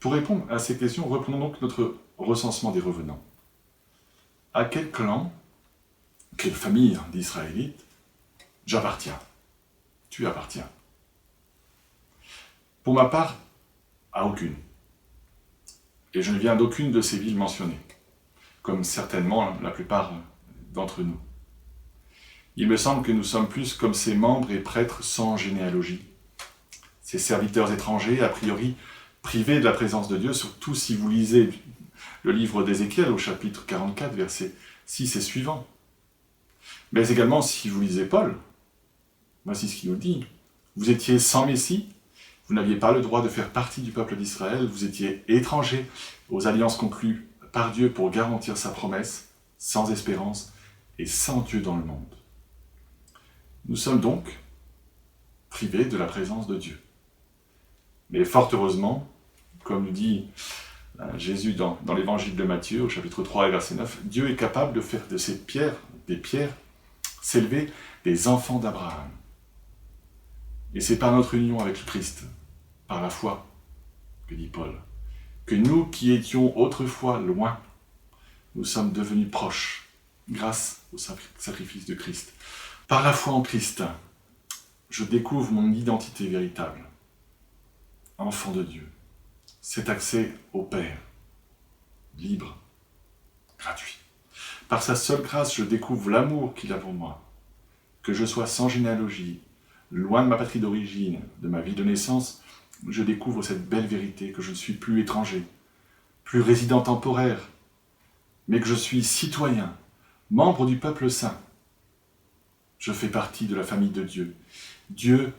Pour répondre à ces questions, reprenons donc notre recensement des revenants. À quel clan, quelle famille d'Israélites j'appartiens? Tu appartiens. Pour ma part, à aucune. Et je ne viens d'aucune de ces villes mentionnées, comme certainement la plupart d'entre nous. Il me semble que nous sommes plus comme ces membres et prêtres sans généalogie, ces serviteurs étrangers, a priori privés de la présence de Dieu, surtout si vous lisez le livre d'Ézéchiel au chapitre 44, versets 6 et suivants. Mais également si vous lisez Paul, voici ce qu'il nous dit. Vous étiez sans Messie, vous n'aviez pas le droit de faire partie du peuple d'Israël, vous étiez étrangers aux alliances conclues par Dieu pour garantir sa promesse, sans espérance et sans Dieu dans le monde. Nous sommes donc privés de la présence de Dieu. Mais fort heureusement, comme nous dit Jésus dans l'évangile de Matthieu, au chapitre 3 et verset 9, Dieu est capable de faire de ces pierres, des pierres, s'élever des enfants d'Abraham. Et c'est par notre union avec le Christ, par la foi, que dit Paul, que nous qui étions autrefois loin, nous sommes devenus proches, grâce au sacrifice de Christ. Par la foi en Christ, je découvre mon identité véritable, enfant de Dieu. Cet accès au Père, libre, gratuit. Par sa seule grâce, je découvre l'amour qu'il a pour moi, que je sois sans généalogie, loin de ma patrie d'origine, de ma vie de naissance, je découvre cette belle vérité que je ne suis plus étranger, plus résident temporaire, mais que je suis citoyen, membre du peuple saint. Je fais partie de la famille de Dieu. Dieu,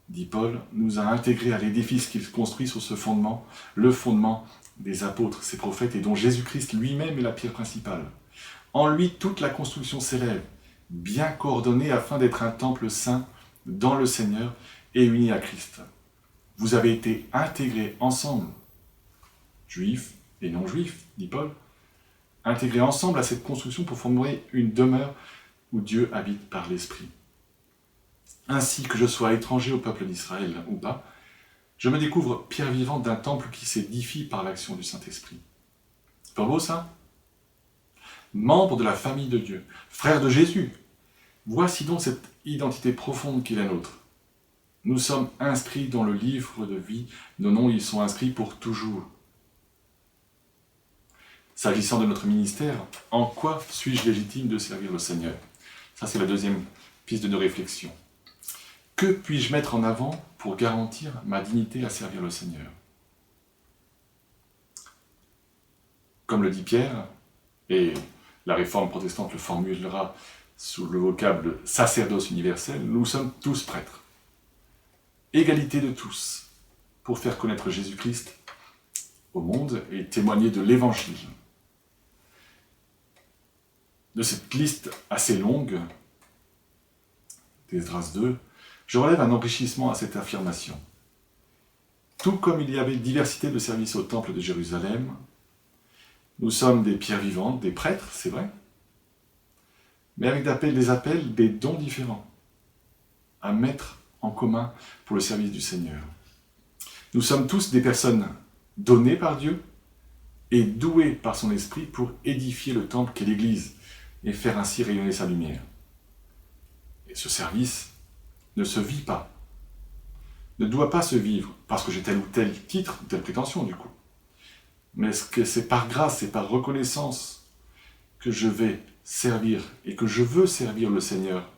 dit Paul, nous a intégrés à l'édifice qu'il construit sur ce fondement, le fondement des apôtres, ses prophètes, et dont Jésus-Christ lui-même est la pierre principale. En lui, toute la construction s'élève, bien coordonnée afin d'être un temple saint dans le Seigneur et uni à Christ. Vous avez été intégrés ensemble, juifs et non-juifs, dit Paul, intégrés ensemble à cette construction pour former une demeure où Dieu habite par l'Esprit. Ainsi que je sois étranger au peuple d'Israël ou pas, je me découvre pierre vivante d'un temple qui s'édifie par l'action du Saint-Esprit. C'est pas beau ça? Membre de la famille de Dieu, frère de Jésus. Voici donc cette identité profonde qui est la nôtre. Nous sommes inscrits dans le livre de vie, nos noms y sont inscrits pour toujours. S'agissant de notre ministère, en quoi suis-je légitime de servir le Seigneur? Ça, c'est la deuxième piste de nos réflexions. Que puis-je mettre en avant pour garantir ma dignité à servir le Seigneur? Comme le dit Pierre, et la réforme protestante le formulera sous le vocable « sacerdoce universel », nous sommes tous prêtres. Égalité de tous, pour faire connaître Jésus-Christ au monde et témoigner de l'Évangile. De cette liste assez longue, d'Esdras 2, je relève un enrichissement à cette affirmation. Tout comme il y avait diversité de services au temple de Jérusalem, nous sommes des pierres vivantes, des prêtres, c'est vrai, mais avec des appels, des dons différents à mettre en commun pour le service du Seigneur. Nous sommes tous des personnes données par Dieu et douées par son esprit pour édifier le temple qu'est l'Église et faire ainsi rayonner sa lumière. Et ce service ne se vit pas, ne doit pas se vivre parce que j'ai tel ou tel titre, telle prétention du coup. Mais que c'est par grâce, c'est par reconnaissance que je vais servir et que je veux servir le Seigneur,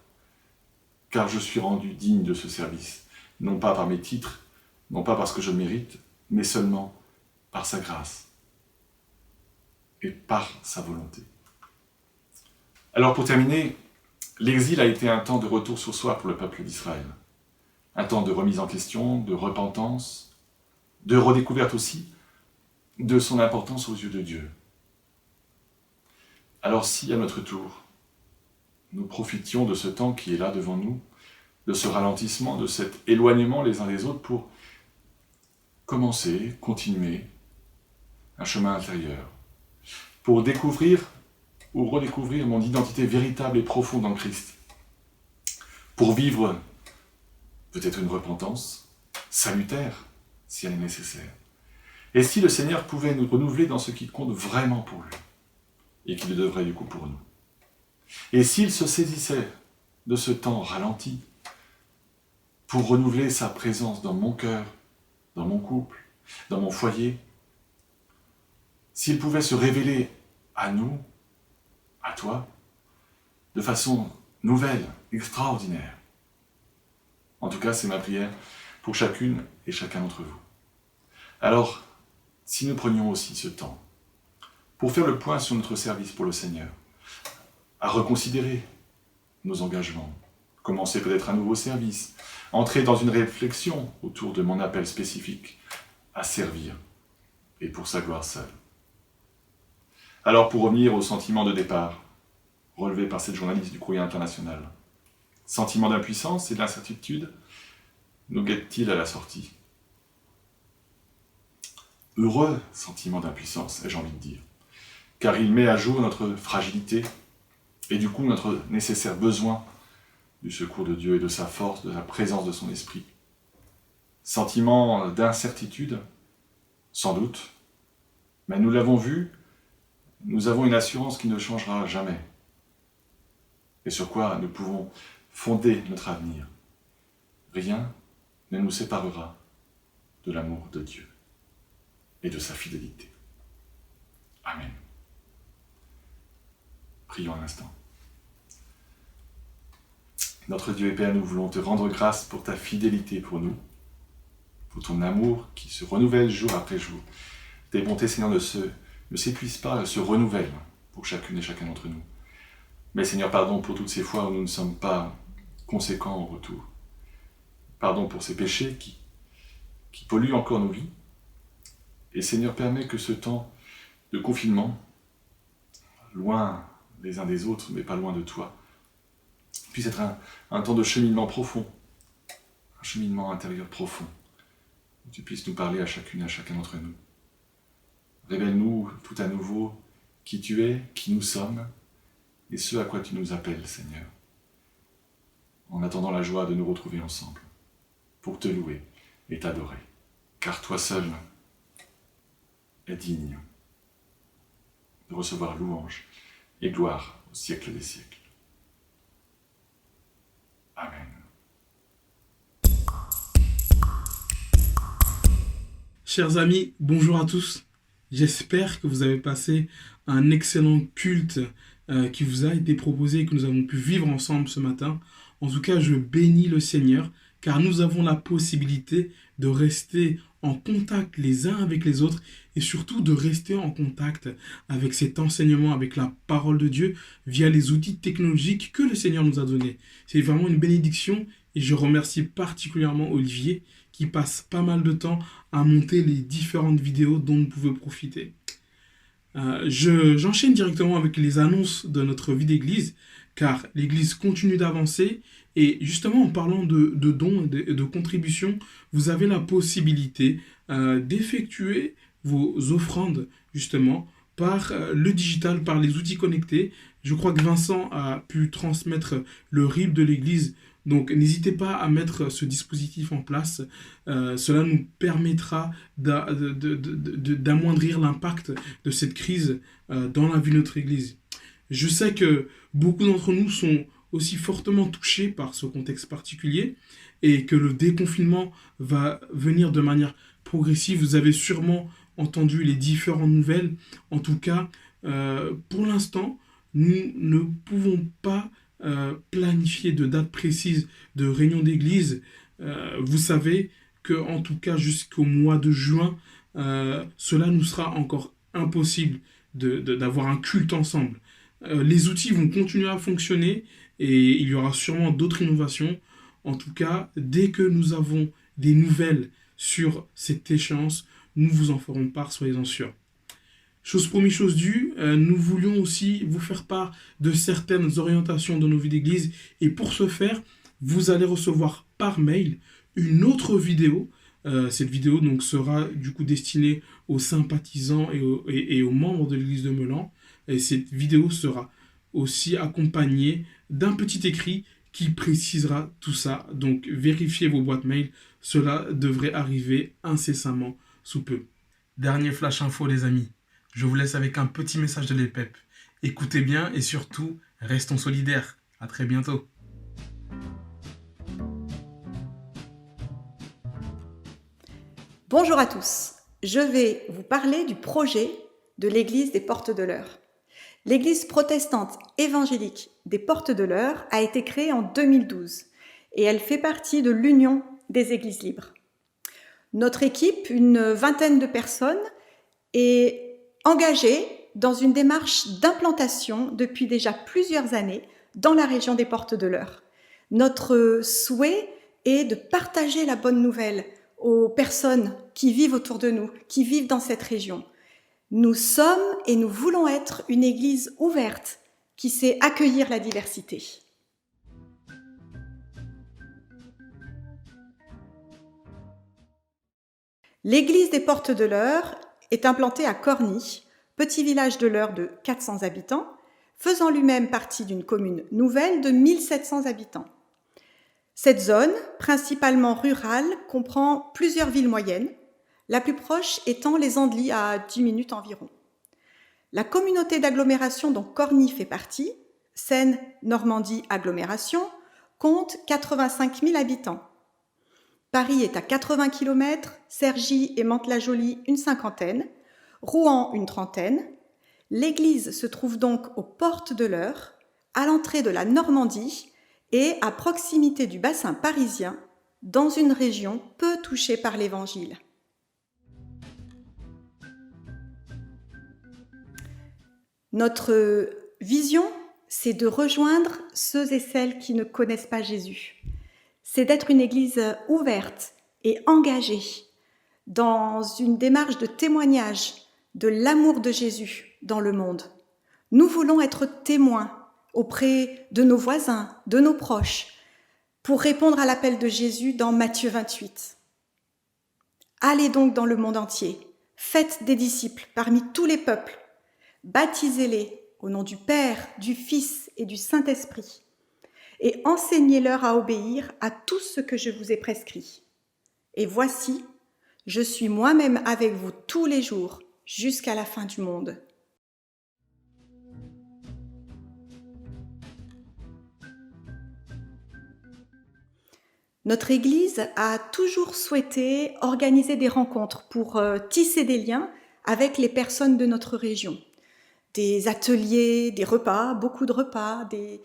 car je suis rendu digne de ce service, non pas par mes titres, non pas parce que je le mérite, mais seulement par sa grâce et par sa volonté. Alors pour terminer, l'exil a été un temps de retour sur soi pour le peuple d'Israël, un temps de remise en question, de repentance, de redécouverte aussi de son importance aux yeux de Dieu. Alors si, à notre tour, nous profitions de ce temps qui est là devant nous, de ce ralentissement, de cet éloignement les uns des autres pour commencer, continuer un chemin intérieur, pour découvrir ou redécouvrir mon identité véritable et profonde en Christ, pour vivre peut-être une repentance salutaire si elle est nécessaire. Et si le Seigneur pouvait nous renouveler dans ce qui compte vraiment pour lui, et qui le devrait du coup pour nous. Et s'il se saisissait de ce temps ralenti pour renouveler sa présence dans mon cœur, dans mon couple, dans mon foyer, s'il pouvait se révéler à nous, à toi, de façon nouvelle, extraordinaire. En tout cas, c'est ma prière pour chacune et chacun d'entre vous. Alors, si nous prenions aussi ce temps pour faire le point sur notre service pour le Seigneur, à reconsidérer nos engagements, commencer peut-être un nouveau service, entrer dans une réflexion autour de mon appel spécifique à servir, et pour sa gloire seule. Alors pour revenir au sentiment de départ, relevé par cette journaliste du Courrier international, sentiment d'impuissance et d'incertitude nous guette-t-il à la sortie? Heureux sentiment d'impuissance, ai-je envie de dire, car il met à jour notre fragilité et du coup notre nécessaire besoin du secours de Dieu et de sa force, de la présence de son esprit. Sentiment d'incertitude, sans doute, mais nous l'avons vu, nous avons une assurance qui ne changera jamais et sur quoi nous pouvons fonder notre avenir. Rien ne nous séparera de l'amour de Dieu et de sa fidélité. Amen. Prions un instant. Notre Dieu et Père, nous voulons te rendre grâce pour ta fidélité pour nous, pour ton amour qui se renouvelle jour après jour. Tes bontés, Seigneur, ne s'épuisent pas, elles se renouvellent pour chacune et chacun d'entre nous. Mais Seigneur, pardon pour toutes ces fois où nous ne sommes pas conséquents au retour. Pardon pour ces péchés qui polluent encore nos vies Et Seigneur, permets que ce temps de confinement, loin les uns des autres, mais pas loin de toi, puisse être un temps de cheminement profond, un cheminement intérieur profond, où tu puisses nous parler à chacune et à chacun d'entre nous. Révèle-nous tout à nouveau qui tu es, qui nous sommes, et ce à quoi tu nous appelles, Seigneur, en attendant la joie de nous retrouver ensemble, pour te louer et t'adorer, car toi seul es digne de recevoir louange et gloire au siècle des siècles. Amen. Chers amis, bonjour à tous. J'espère que vous avez passé un excellent culte qui vous a été proposé et que nous avons pu vivre ensemble ce matin. En tout cas, je bénis le Seigneur car nous avons la possibilité de rester en contact les uns avec les autres et surtout de rester en contact avec cet enseignement, avec la parole de Dieu via les outils technologiques que le Seigneur nous a donnés. C'est vraiment une bénédiction et je remercie particulièrement Olivier qui passe pas mal de temps à monter les différentes vidéos dont vous pouvez profiter. J'enchaîne directement avec les annonces de notre vie d'église car l'église continue d'avancer et justement en parlant de dons et de contributions, vous avez la possibilité d'effectuer vos offrandes justement par le digital, par les outils connectés. Je crois que Vincent a pu transmettre le RIB de l'église, donc n'hésitez pas à mettre ce dispositif en place. Cela nous permettra d'amoindrir l'impact de cette crise dans la vie de notre église. Je sais que beaucoup d'entre nous sont aussi fortement touchés par ce contexte particulier et que le déconfinement va venir de manière progressive. Vous avez sûrement entendu les différentes nouvelles. En tout cas, pour l'instant, nous ne pouvons pas planifier de date précise de réunion d'église. Vous savez que, en tout cas, jusqu'au mois de juin, cela nous sera encore impossible d'avoir un culte ensemble. Les outils vont continuer à fonctionner et il y aura sûrement d'autres innovations. En tout cas, dès que nous avons des nouvelles sur cette échéance, nous vous en ferons part, soyez-en sûrs. Chose promise, chose due, nous voulions aussi vous faire part de certaines orientations de nos vies d'église et pour ce faire, vous allez recevoir par mail une autre vidéo. Cette vidéo donc, sera du coup destinée aux sympathisants et aux membres de l'église de Meulan. Et cette vidéo sera aussi accompagnée d'un petit écrit qui précisera tout ça. Donc vérifiez vos boîtes mail, cela devrait arriver incessamment sous peu. Dernier flash info les amis, je vous laisse avec un petit message de l'EPEP. Écoutez bien et surtout, restons solidaires. À très bientôt. Bonjour à tous, je vais vous parler du projet de l'église des Portes de l'Eure. L'église protestante évangélique des Portes de l'Eure a été créée en 2012 et elle fait partie de l'Union des églises libres. Notre équipe, une vingtaine de personnes, est engagée dans une démarche d'implantation depuis déjà plusieurs années dans la région des Portes de l'Eure. Notre souhait est de partager la bonne nouvelle aux personnes qui vivent autour de nous, qui vivent dans cette région. Nous sommes et nous voulons être une église ouverte qui sait accueillir la diversité. L'église des Portes de l'Eure est implantée à Corny, petit village de l'Eure de 400 habitants, faisant lui-même partie d'une commune nouvelle de 1700 habitants. Cette zone, principalement rurale, comprend plusieurs villes moyennes, la plus proche étant les Andelys à 10 minutes environ. La communauté d'agglomération dont Corny fait partie, Seine-Normandie Agglomération, compte 85 000 habitants. Paris est à 80 km, Cergy et Mantes-la-Jolie une cinquantaine, Rouen une trentaine. L'église se trouve donc aux Portes de l'Eure, à l'entrée de la Normandie et à proximité du bassin parisien, dans une région peu touchée par l'Évangile. Notre vision, c'est de rejoindre ceux et celles qui ne connaissent pas Jésus. C'est d'être une église ouverte et engagée, dans une démarche de témoignage de l'amour de Jésus dans le monde. Nous voulons être témoins auprès de nos voisins, de nos proches, pour répondre à l'appel de Jésus dans Matthieu 28. Allez donc dans le monde entier, faites des disciples parmi tous les peuples, baptisez-les au nom du Père, du Fils et du Saint-Esprit, et enseignez-leur à obéir à tout ce que je vous ai prescrit. Et voici, je suis moi-même avec vous tous les jours, jusqu'à la fin du monde. Notre Église a toujours souhaité organiser des rencontres pour tisser des liens avec les personnes de notre région. Des ateliers, des repas, beaucoup de repas, des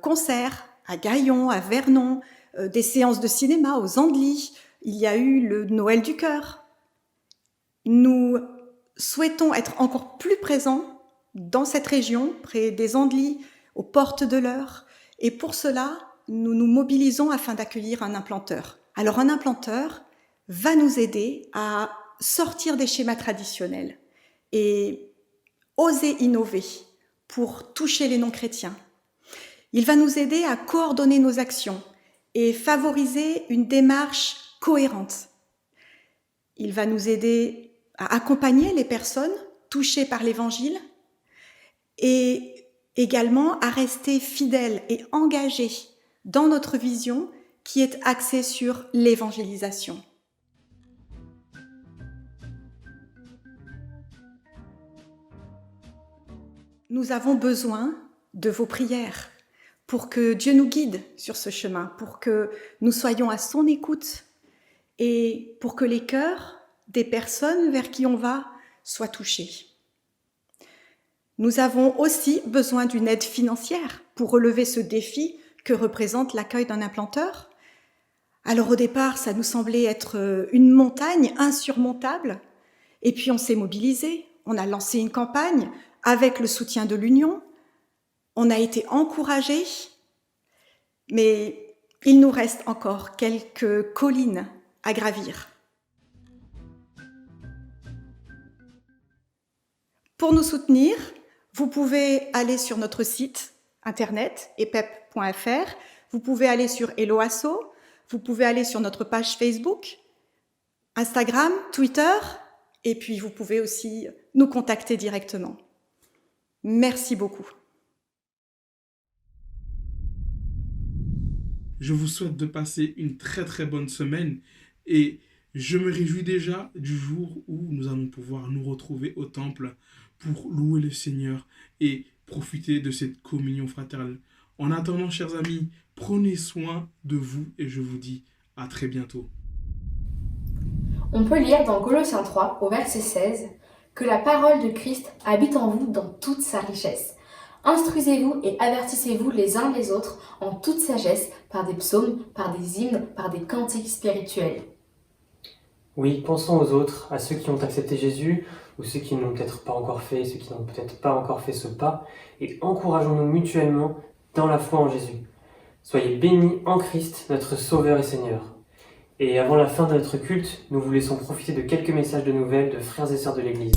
concerts à Gaillon, à Vernon, des séances de cinéma aux Andelys. Il y a eu le Noël du cœur. Nous souhaitons être encore plus présents dans cette région, près des Andelys, aux portes de l'Eure. Et pour cela, nous nous mobilisons afin d'accueillir un implanteur. Alors un implanteur va nous aider à sortir des schémas traditionnels et oser innover pour toucher les non-chrétiens. Il va nous aider à coordonner nos actions et favoriser une démarche cohérente. Il va nous aider à accompagner les personnes touchées par l'Évangile et également à rester fidèles et engagés dans notre vision qui est axée sur l'évangélisation. Nous avons besoin de vos prières pour que Dieu nous guide sur ce chemin, pour que nous soyons à son écoute et pour que les cœurs des personnes vers qui on va soient touchés. Nous avons aussi besoin d'une aide financière pour relever ce défi que représente l'accueil d'un implanteur. Alors au départ, ça nous semblait être une montagne insurmontable, et puis on s'est mobilisé, on a lancé une campagne avec le soutien de l'Union, on a été encouragés, mais il nous reste encore quelques collines à gravir. Pour nous soutenir, vous pouvez aller sur notre site internet epep.fr, vous pouvez aller sur Helloasso, vous pouvez aller sur notre page Facebook, Instagram, Twitter, et puis vous pouvez aussi nous contacter directement. Merci beaucoup. Je vous souhaite de passer une très très bonne semaine et je me réjouis déjà du jour où nous allons pouvoir nous retrouver au temple pour louer le Seigneur et profiter de cette communion fraternelle. En attendant, chers amis, prenez soin de vous et je vous dis à très bientôt. On peut lire dans Colossiens 3, au verset 16, que la parole de Christ habite en vous dans toute sa richesse. Instruisez-vous et avertissez-vous les uns les autres en toute sagesse par des psaumes, par des hymnes, par des cantiques spirituels. Oui, pensons aux autres, à ceux qui ont accepté Jésus, ou ceux qui ne l'ont peut-être pas encore fait, ceux qui n'ont peut-être pas encore fait ce pas, et encourageons-nous mutuellement dans la foi en Jésus. Soyez bénis en Christ, notre Sauveur et Seigneur. Et avant la fin de notre culte, nous vous laissons profiter de quelques messages de nouvelles de frères et sœurs de l'Église.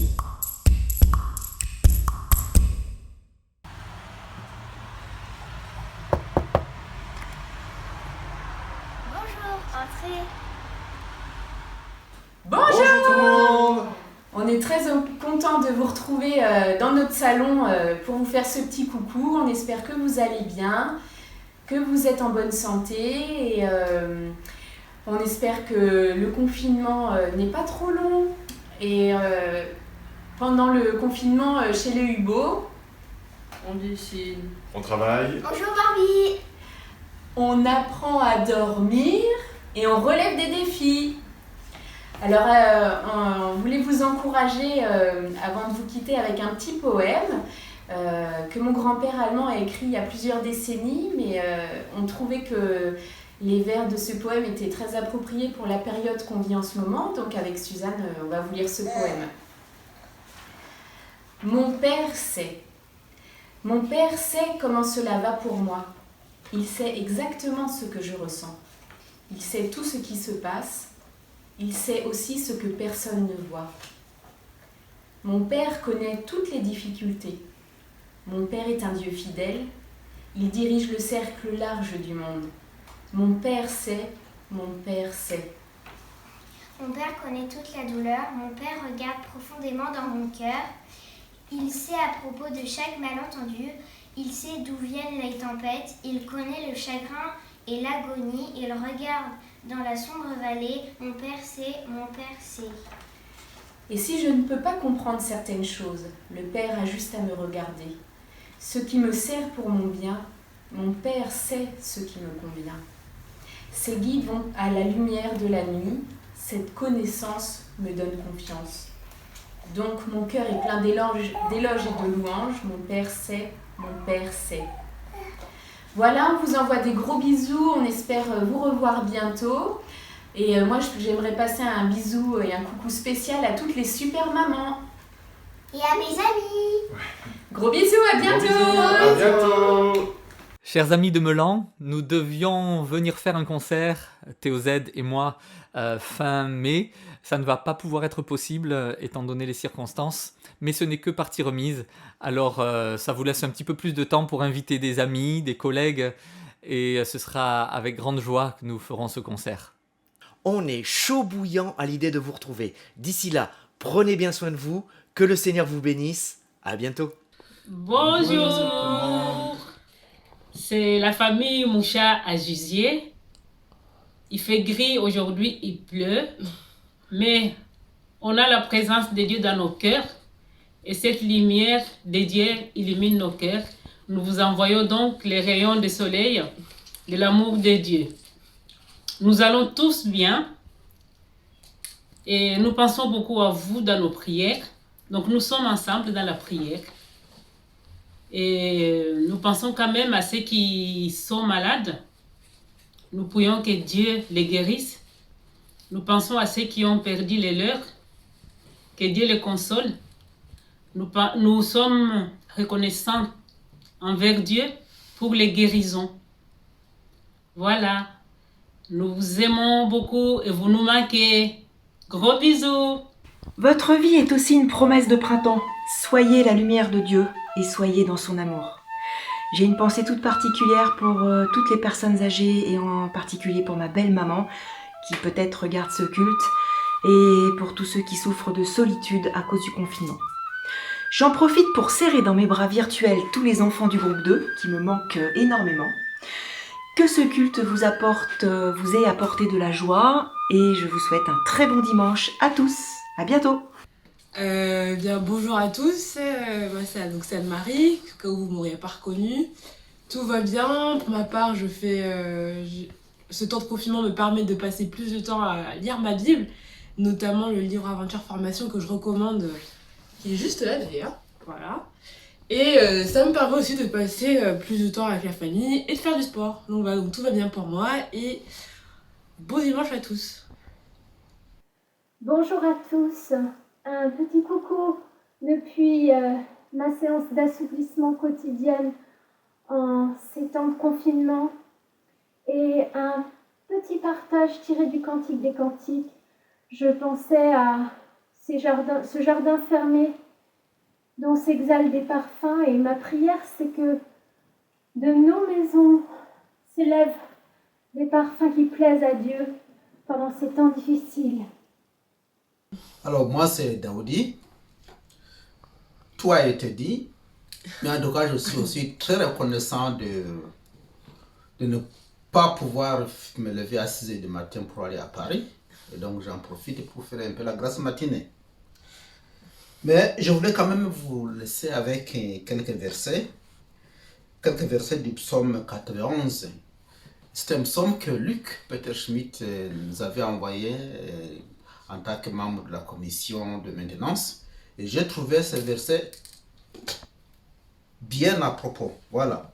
Bonjour, entrez. Bonjour tout le monde. On est très content de vous retrouver dans notre salon pour vous faire ce petit coucou. On espère que vous allez bien, que vous êtes en bonne santé et on espère que le confinement n'est pas trop long. Et pendant le confinement chez les Hubo, on dessine, On travaille. Bonjour Barbie. on apprend à dormir et on relève des défis. Alors, on voulait vous encourager avant de vous quitter avec un petit poème que mon grand-père allemand a écrit il y a plusieurs décennies, mais on trouvait que les vers de ce poème étaient très appropriés pour la période qu'on vit en ce moment. Donc avec Suzanne, on va vous lire ce poème. Mon père sait. Mon père sait comment cela va pour moi. Il sait exactement ce que je ressens. Il sait tout ce qui se passe. il sait aussi ce que personne ne voit. Mon Père connaît toutes les difficultés. Mon Père est un Dieu fidèle. Il dirige le cercle large du monde. Mon Père sait, mon Père sait. Mon Père connaît toute la douleur. Mon Père regarde profondément dans mon cœur. Il sait à propos de chaque malentendu. Il sait d'où viennent les tempêtes. Il connaît le chagrin et l'agonie. Il regarde dans la sombre vallée. Mon Père sait, mon Père sait. Et si je ne peux pas comprendre certaines choses, le Père a juste à me regarder. Ce qui me sert pour mon bien, mon Père sait ce qui me convient. Ses guides vont à la lumière de la nuit. Cette connaissance me donne confiance. Donc mon cœur est plein d'éloges et de louanges. Mon Père sait, mon Père sait. Voilà, on vous envoie des gros bisous. On espère vous revoir bientôt. Et moi, j'aimerais passer un bisou et un coucou spécial à toutes les super mamans. Et à mes amis. Gros bisous, à bientôt. À bientôt. Chers amis de Melan, nous devions venir faire un concert, Théo Z et moi, fin mai. Ça ne va pas pouvoir être possible étant donné les circonstances, mais ce n'est que partie remise. Alors ça vous laisse un petit peu plus de temps pour inviter des amis, des collègues, et ce sera avec grande joie que nous ferons ce concert. On est chaud bouillant à l'idée de vous retrouver. D'ici là, prenez bien soin de vous, que le Seigneur vous bénisse. À bientôt. Bonjour. C'est la famille Moucha à Jusier. Il fait gris aujourd'hui, il pleut, mais on a la présence de Dieu dans nos cœurs et cette lumière de Dieu illumine nos cœurs. Nous vous envoyons donc les rayons du soleil de l'amour de Dieu. Nous allons tous bien et nous pensons beaucoup à vous dans nos prières. Donc nous sommes ensemble dans la prière. Et nous pensons quand même à ceux qui sont malades. Nous prions que Dieu les guérisse. Nous pensons à ceux qui ont perdu les leurs. Que Dieu les console. Nous sommes reconnaissants envers Dieu pour les guérisons. Voilà. Nous vous aimons beaucoup et vous nous manquez. Gros bisous. Votre vie est aussi une promesse de printemps. Soyez la lumière de Dieu et soyez dans son amour. J'ai une pensée toute particulière pour toutes les personnes âgées et en particulier pour ma belle-maman qui peut-être regarde ce culte et pour tous ceux qui souffrent de solitude à cause du confinement. J'en profite pour serrer dans mes bras virtuels tous les enfants du groupe 2 qui me manquent énormément. Que ce culte vous ait apporté de la joie et je vous souhaite un très bon dimanche à tous. À bientôt. Bonjour à tous, moi c'est donc Anne-Marie, que vous ne m'auriez pas reconnue. Tout va bien, pour ma part ce temps de confinement me permet de passer plus de temps à lire ma Bible, notamment le livre Aventure Formation que je recommande, qui est juste là d'ailleurs, voilà. Et ça me permet aussi de passer plus de temps avec la famille et de faire du sport. Donc voilà, donc tout va bien pour moi et bon dimanche à tous. Bonjour à tous, un petit coucou depuis ma séance d'assouplissement quotidienne en ces temps de confinement et un petit partage tiré du Cantique des Cantiques. Je pensais à ce jardin fermé dont s'exhalent des parfums et ma prière c'est que de nos maisons s'élèvent des parfums qui plaisent à Dieu pendant ces temps difficiles. Alors moi c'est Daoudi, tout a été dit, mais en tout cas je suis aussi très reconnaissant de ne pas pouvoir me lever à 6h du matin pour aller à Paris, et donc j'en profite pour faire un peu la grasse matinée. Mais je voulais quand même vous laisser avec quelques versets du psaume 91. C'est un psaume que Luc Peter Schmidt nous avait envoyé en tant que membre de la commission de maintenance. Et j'ai trouvé ce verset bien à propos. Voilà.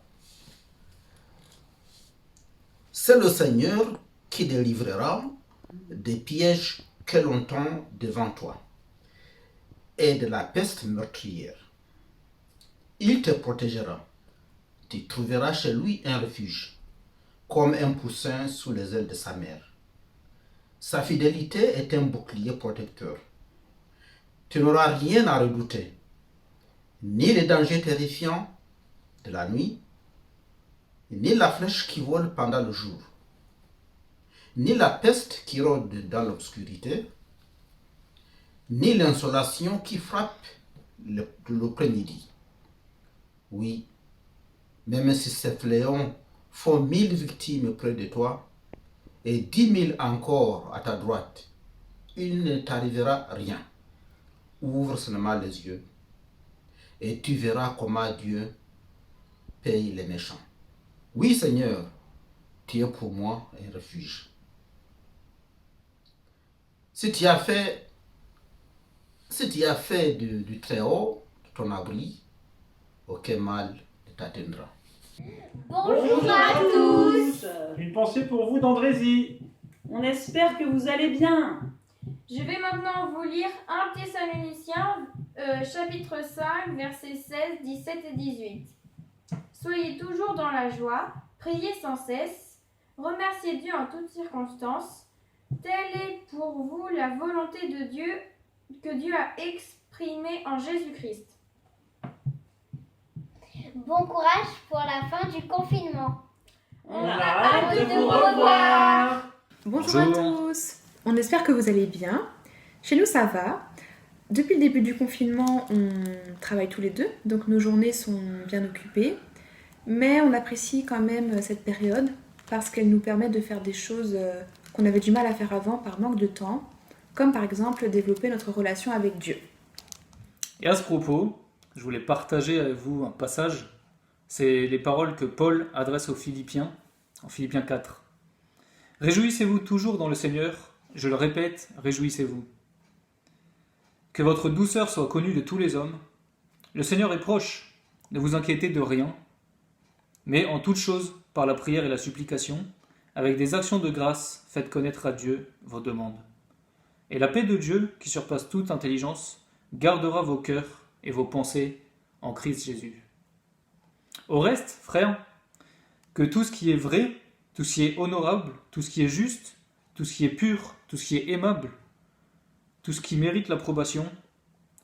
C'est le Seigneur qui délivrera des pièges que l'on tend devant toi et de la peste meurtrière. Il te protégera. Tu trouveras chez lui un refuge, comme un poussin sous les ailes de sa mère. Sa fidélité est un bouclier protecteur. Tu n'auras rien à redouter, ni les dangers terrifiants de la nuit, ni la flèche qui vole pendant le jour, ni la peste qui rôde dans l'obscurité, ni l'insolation qui frappe l'après-midi. Oui, même si ces fléaux font 1000 victimes près de toi et 10 000 encore à ta droite, il ne t'arrivera rien. Ouvre seulement les yeux et tu verras comment Dieu paye les méchants. Oui, Seigneur, tu es pour moi un refuge. Si tu as fait du Très-Haut ton abri, aucun mal ne t'atteindra. Bonjour à tous. Une pensée pour vous d'Andrézy. On espère que vous allez bien. Je vais maintenant vous lire 1 Thessaloniciens, chapitre 5, versets 16, 17 et 18. Soyez toujours dans la joie, priez sans cesse, remerciez Dieu en toutes circonstances. Telle est pour vous la volonté de Dieu que Dieu a exprimée en Jésus-Christ. Bon courage pour la fin du confinement. On a hâte de vous revoir. Bonjour à tous. On espère que vous allez bien. Chez nous, ça va. Depuis le début du confinement, on travaille tous les deux, donc nos journées sont bien occupées. Mais on apprécie quand même cette période parce qu'elle nous permet de faire des choses qu'on avait du mal à faire avant par manque de temps, comme par exemple développer notre relation avec Dieu. Et à ce propos, je voulais partager avec vous un passage. C'est les paroles que Paul adresse aux Philippiens, en Philippiens 4. « Réjouissez-vous toujours dans le Seigneur, je le répète, réjouissez-vous. Que votre douceur soit connue de tous les hommes. Le Seigneur est proche, ne vous inquiétez de rien, mais en toute chose, par la prière et la supplication, avec des actions de grâce, faites connaître à Dieu vos demandes. Et la paix de Dieu, qui surpasse toute intelligence, gardera vos cœurs et vos pensées en Christ Jésus. Au reste, frères, que tout ce qui est vrai, tout ce qui est honorable, tout ce qui est juste, tout ce qui est pur, tout ce qui est aimable, tout ce qui mérite l'approbation,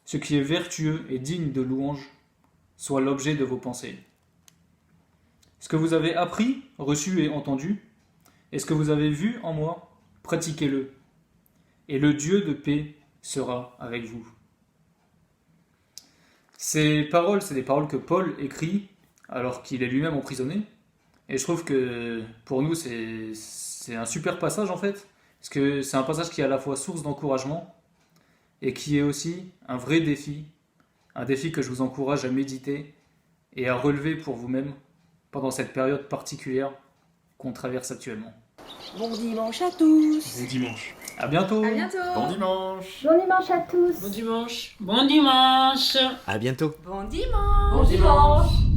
ce qui est vertueux et digne de louange, soit l'objet de vos pensées. Ce que vous avez appris, reçu et entendu, et ce que vous avez vu en moi, pratiquez-le, et le Dieu de paix sera avec vous. » Ces paroles, c'est des paroles que Paul écrit alors qu'il est lui-même emprisonné. Et je trouve que pour nous, c'est un super passage en fait, parce que c'est un passage qui est à la fois source d'encouragement et qui est aussi un vrai défi, un défi que je vous encourage à méditer et à relever pour vous-même pendant cette période particulière qu'on traverse actuellement. Bon dimanche à tous. Bon dimanche. À bientôt. À bientôt. Bon dimanche. Bon dimanche à tous. Bon dimanche. Bon dimanche. À bientôt. Bon dimanche. Bon dimanche.